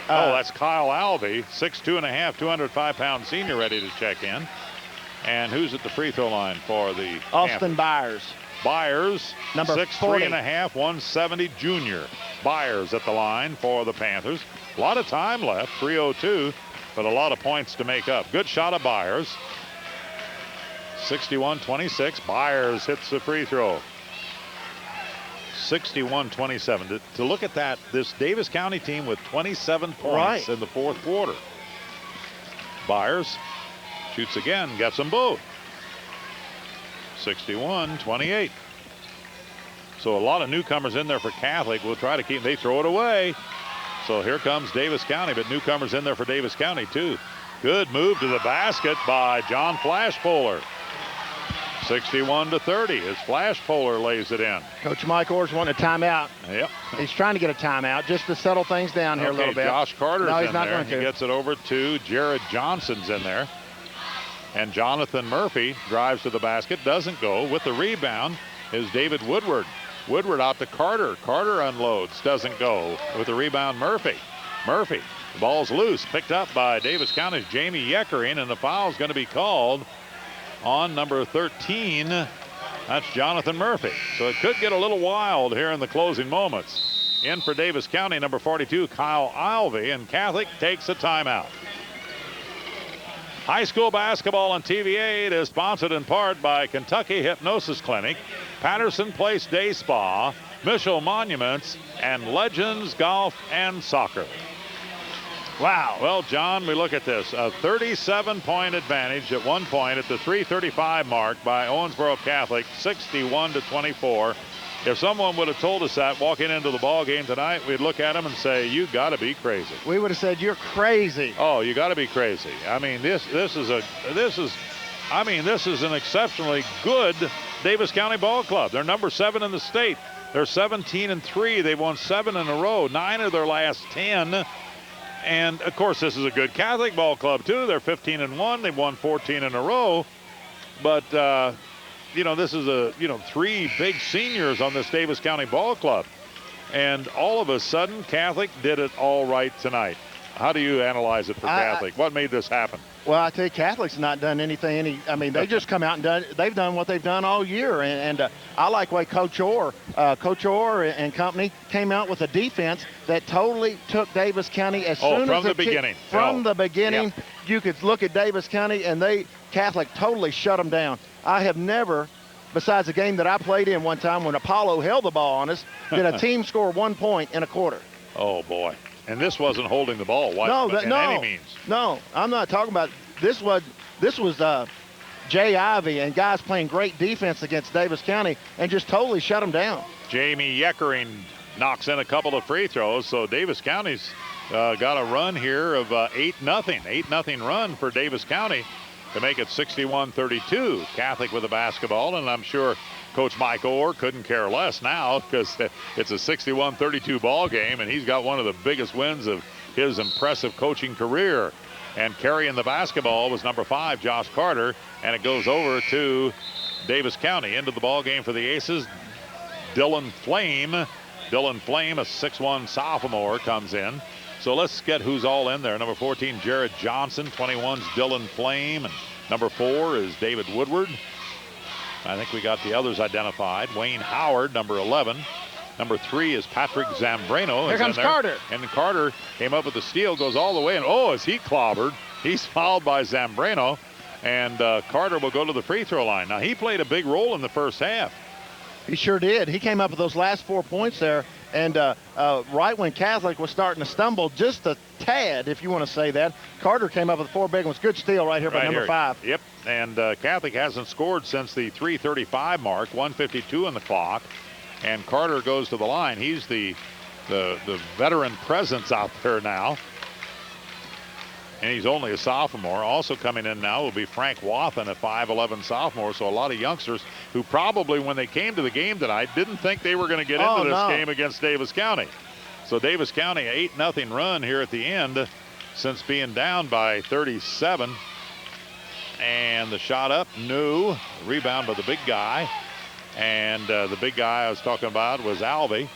That's Kyle Alvey, 6'2 and a half, 205-pound senior, ready to check in. And who's at the free throw line for the
Austin Byers.
Byers,
number
6'3 and a half, 170 junior. Byers at the line for the Panthers. A lot of time left, 3:02, but a lot of points to make up. Good shot of Byers. 61-26. Byers hits the free throw. 61-27. To look at that, this Davis County team with 27 points in the fourth quarter. Byers shoots again, gets them both. 61-28. So a lot of newcomers in there for Catholic. We'll try to keep, they throw it away. So here comes Davis County, but newcomers in there for Davis County too. Good move to the basket by John Flashpolar. 61-30 as Flashpolar lays it in.
Coach Mike Orr's wanting a timeout.
Yep.
He's trying to get a timeout just to settle things down here a little bit.
Josh Carter's
no, he's
in
not
there.
Going to.
He gets it over to Jared Johnson's in there. And Jonathan Murphy drives to the basket, doesn't go. With the rebound is David Woodward. Woodward out to Carter. Carter unloads, doesn't go. With the rebound, Murphy. Murphy, the ball's loose, picked up by Davis County's Jamie Yeckering, and the foul's going to be called on number 13. That's Jonathan Murphy. So it could get a little wild here in the closing moments. In for Davis County, number 42, Kyle Alvey, and Catholic takes a timeout. High school basketball on TV8 is sponsored in part by Kentucky Hypnosis Clinic, Patterson Place Day Spa, Mitchell Monuments, and Legends Golf and Soccer.
Wow.
Well, John, we look at this. A 37-point advantage at one point at the 3:35 mark by Owensboro Catholic, 61-24. If someone would have told us that walking into the ball game tonight, we'd look at them and say, you got to be crazy.
We would have said, you're crazy.
Oh, you got to be crazy. I mean, this is an exceptionally good Davis County ball club. They're number 7 in the state. They're 17-3. They've won 7 in a row, 9 of their last 10. And of course, this is a good Catholic ball club too. They're 15-1. They've won 14 in a row. But this is 3 big seniors on this Davis County ball club. And all of a sudden, Catholic did it all right tonight. How do you analyze it for Catholic? What made this happen?
Well, I tell you, Catholic's not done anything. They just come out and they've done what they've done all year. And I like the way Coach Orr and company came out with a defense that totally took Davis County
from the beginning.
From the beginning, you could look at Davis County and Catholic totally shut them down. I have never, besides the game that I played in one time when Apollo held the ball on us, did a team score 1 point in a quarter.
Oh, boy. And this wasn't holding the ball any means.
No, I'm not talking about this. This was Jay Ivey and guys playing great defense against Davis County and just totally shut them down.
Jamie Yeckering knocks in a couple of free throws, so Davis County's got a run here of 8-0. 8-0 run for Davis County to make it 61-32. Catholic with the basketball, and I'm sure Coach Mike Orr couldn't care less now because it's a 61-32 ball game, and he's got one of the biggest wins of his impressive coaching career. And carrying the basketball was number 5, Josh Carter, and it goes over to Davis County. Into the ball game for the Aces, Dylan Flame. Dylan Flame, a 6'1 sophomore, comes in. So let's get who's all in there. Number 14, Jared Johnson. 21's Dylan Flame. And Number 4 is David Woodward. I think we got the others identified. Wayne Howard, number 11. Number 3 is Patrick Zambrano.
Here comes Carter.
And Carter came up with the steal, goes all the way, and is he clobbered. He's fouled by Zambrano, and Carter will go to the free throw line. Now, he played a big role in the first half.
He sure did. He came up with those last 4 points there, and right when Catholic was starting to stumble just a tad, if you want to say that, Carter came up with 4 big ones. Good steal right here by number 5.
Yep, and Catholic hasn't scored since the 3:35 mark, 1:52 on the clock. And Carter goes to the line. He's the veteran presence out there now. And he's only a sophomore. Also coming in now will be Frank Wathen, a 5'11 sophomore. So a lot of youngsters who probably, when they came to the game tonight, didn't think they were going to get into this game against Davis County. So Davis County, 8-0 run here at the end since being down by 37. And the shot up, no. Rebound by the big guy. And the big guy I was talking about was Alvey.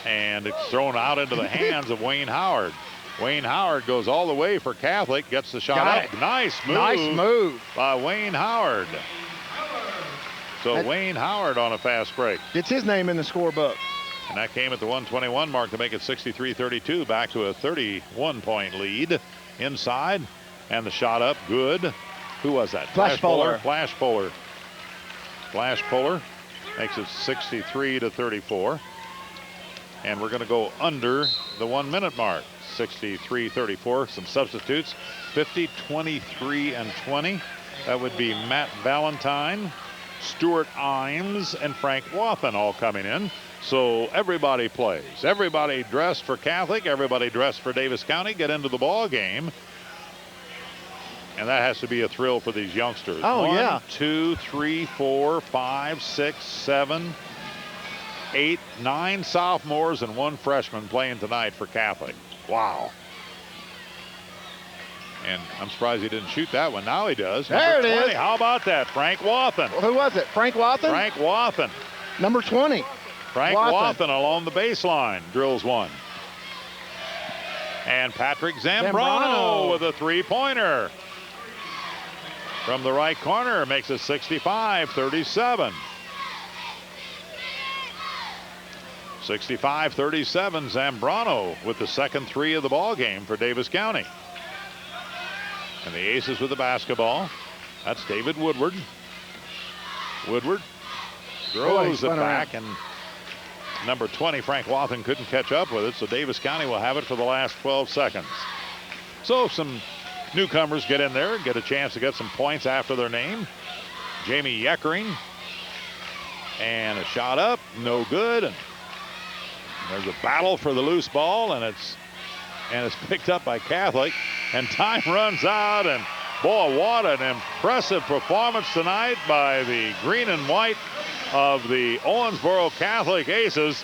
And it's thrown out into the hands of Wayne Howard. Wayne Howard goes all the way for Catholic, gets the shot up. Nice move.
Nice move
by Wayne Howard. So Wayne Howard on a fast break.
Gets his name in the scorebook.
And that came at the 121 mark to make it 63-32. Back to a 31-point lead inside. And the shot up, good. Who was that?
Flash Fuller.
Flash Fuller. Flash Fuller makes it 63-34. And we're going to go under the 1 minute mark. 63-34. Some substitutes. 50, 23, and 20. That would be Matt Valentine, Stuart Imes, and Frank Wathen all coming in. So everybody plays. Everybody dressed for Catholic. Everybody dressed for Davis County. Get into the ball game. And that has to be a thrill for these youngsters.
Oh,
1, 2, 3, 4, 5, 6, 7, 8, 9 sophomores and 1 freshman playing tonight for Catholic. Wow. And I'm surprised he didn't shoot that one. Now he does.
There it
20.
is.
How about that? Frank Wathen.
Who was it? Frank Wathen?
Frank Wathen.
Number 20.
Frank Wathen along the baseline drills one. And Patrick Zambrano with a three-pointer. From the right corner makes it 65-37. 65-37, Zambrano with the second three of the ball game for Davis County. And the Aces with the basketball. That's David Woodward. Woodward throws it back, and number 20, Frank Wathen, couldn't catch up with it, so Davis County will have it for the last 12 seconds. So some newcomers get in there and get a chance to get some points after their name. Jamie Yeckering. And a shot up, no good. And there's a battle for the loose ball, and it's picked up by Catholic. And time runs out, and boy, what an impressive performance tonight by the green and white of the Owensboro Catholic Aces.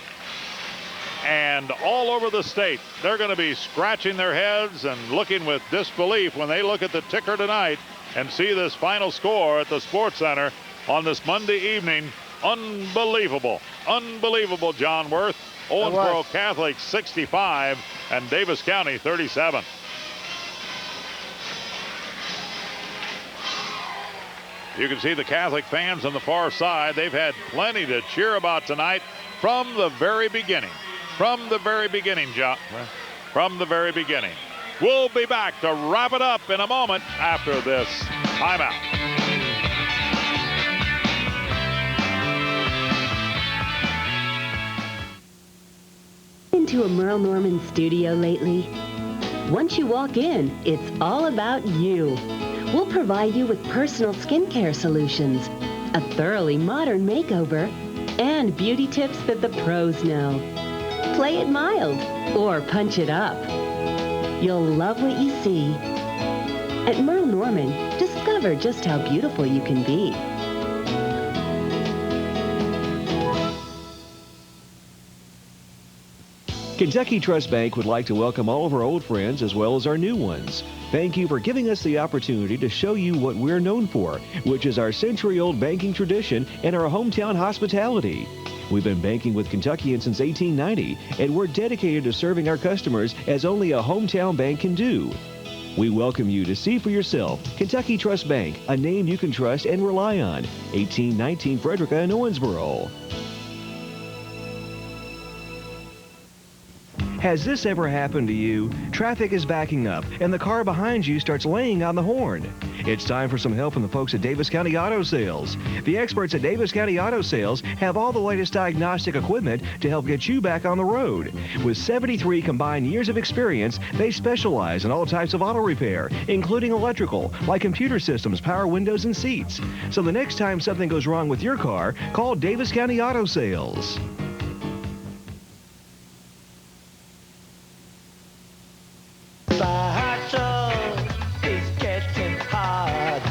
And all over the state, they're going to be scratching their heads and looking with disbelief when they look at the ticker tonight and see this final score at the Sports Center on this Monday evening. Unbelievable. Unbelievable, John Worth. Owensboro Catholic 65 and Davis County 37. You can see the Catholic fans on the far side. They've had plenty to cheer about tonight from the very beginning. From the very beginning, John. From the very beginning. We'll be back to wrap it up in a moment after this timeout.
Into a Merle Norman studio lately? Once you walk in, it's all about you. We'll provide you with personal skincare solutions, a thoroughly modern makeover, and beauty tips that the pros know. Play it mild or punch it up. You'll love what you see. At Merle Norman, discover just how beautiful you can be.
Kentucky Trust Bank would like to welcome all of our old friends as well as our new ones. Thank you for giving us the opportunity to show you what we're known for, which is our century-old banking tradition and our hometown hospitality. We've been banking with Kentuckians since 1890, and we're dedicated to serving our customers as only a hometown bank can do. We welcome you to see for yourself Kentucky Trust Bank, a name you can trust and rely on. 1819 Frederica in Owensboro. Has this ever happened to you? Traffic is backing up and the car behind you starts laying on the horn. It's time for some help from the folks at Daviess County Auto Sales. The experts at Daviess County Auto Sales have all the latest diagnostic equipment to help get you back on the road. With 73 combined years of experience, they specialize in all types of auto repair, including electrical, like computer systems, power windows, and seats. So the next time something goes wrong with your car, call Daviess County Auto Sales.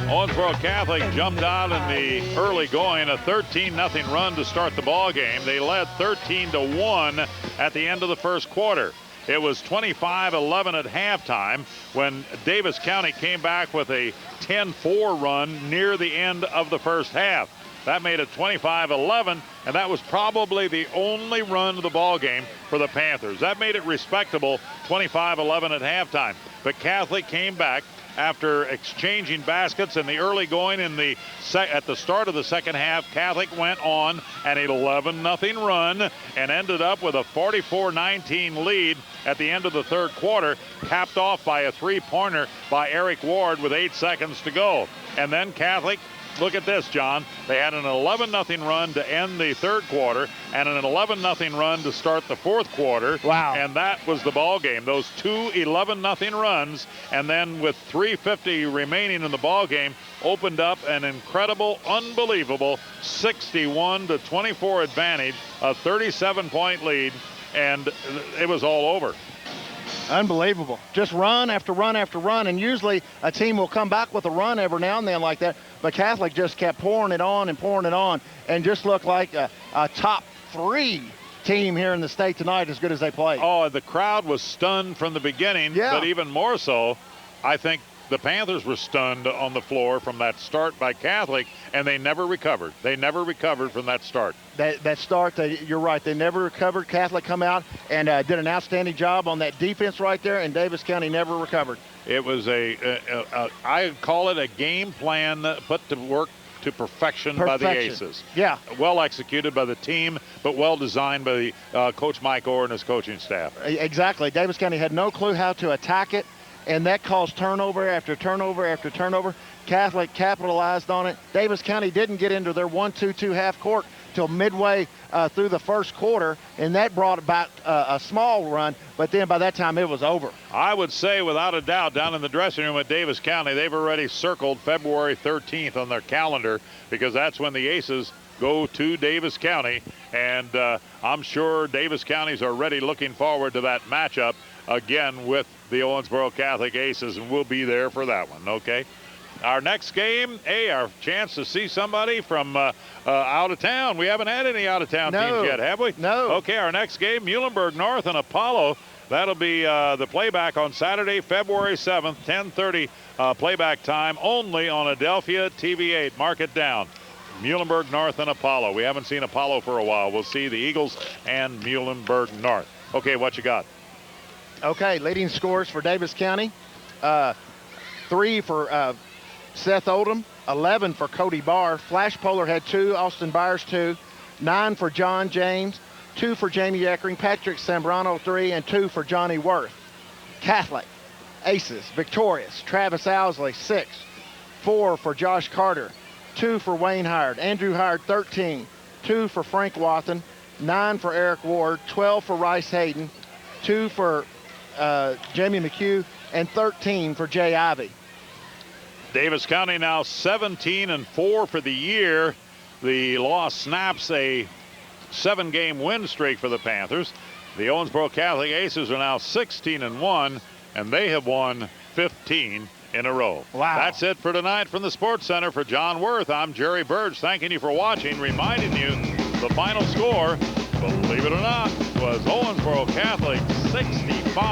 Owensboro Catholic jumped out in the early going, a 13-0 run to start the ball game. They led 13-1 at the end of the first quarter. It was 25-11 at halftime when Daviess County came back with a 10-4 run near the end of the first half. That made it 25-11, and that was probably the only run of the ball game for the Panthers. That made it respectable, 25-11 at halftime. But Catholic came back after exchanging baskets in the early going at the start of the second half. Catholic went on an 11-0 run and ended up with a 44-19 lead at the end of the third quarter, capped off by a three-pointer by Eric Ward with 8 seconds to go. And then Catholic, look at this, John. They had an 11-0 run to end the third quarter and an 11-0 run to start the fourth quarter.
Wow.
And that was the ball game. Those two 11-0 runs, and then with 3:50 remaining in the ball game, opened up an incredible, unbelievable 61-24 advantage, a 37-point lead, and it was all over.
Unbelievable. Just run after run after run, and usually a team will come back with a run every now and then like that, but Catholic just kept pouring it on and just looked like a top 3 team here in the state tonight, as good as they played.
Oh, the crowd was stunned from the beginning, but even more so, I think the Panthers were stunned on the floor from that start by Catholic, and they never recovered. They never recovered from that start.
That start, you're right, they never recovered. Catholic come out and did an outstanding job on that defense right there, and Daviess County never recovered.
It was I call it a game plan put to work to perfection by the Aces.
Yeah.
Well executed by the team, but well designed by Coach Mike Orr and his coaching staff.
Exactly. Daviess County had no clue how to attack it, and that caused turnover after turnover after turnover. Catholic capitalized on it. Daviess County didn't get into their 1-2-2 half court till midway through the first quarter, and that brought about a small run, but then by that time it was over.
I would say without a doubt down in the dressing room at Daviess County, they've already circled February 13th on their calendar, because that's when the Aces go to Daviess County, and I'm sure Daviess County's already looking forward to that matchup again with the Owensboro Catholic Aces, and we'll be there for that one, okay? Our next game, our chance to see somebody from out of town. We haven't had any out-of-town teams yet, have we?
No.
Okay, our next game, Muhlenberg North and Apollo. That'll be the playback on Saturday, February 7th, 10:30 playback time only on Adelphia TV8. Mark it down. Muhlenberg North and Apollo. We haven't seen Apollo for a while. We'll see the Eagles and Muhlenberg North. Okay, what you got?
Okay, leading scores for Daviess County. 3 for Seth Oldham, 11 for Cody Barr. Flash Polar had 2, Austin Byers 2, 9 for John James, 2 for Jamie Eckering, Patrick Sambrano 3, and 2 for Johnny Worth. Catholic, Aces, victorious. Travis Owsley 6, 4 for Josh Carter, 2 for Wayne Howard, Andrew Howard 13, 2 for Frank Wathen, 9 for Eric Ward, 12 for Rice Hayden, 2 for Jamie McHugh, and 13 for Jay Ivey.
Daviess County now 17-4 for the year. The loss snaps a 7-game win streak for the Panthers. The Owensboro Catholic Aces are now 16-1, and they have won 15 in a row.
Wow.
That's it for tonight from the Sports Center. For John Worth, I'm Jerry Burge, thanking you for watching, reminding you the final score, believe it or not, was Owensboro Catholic 65.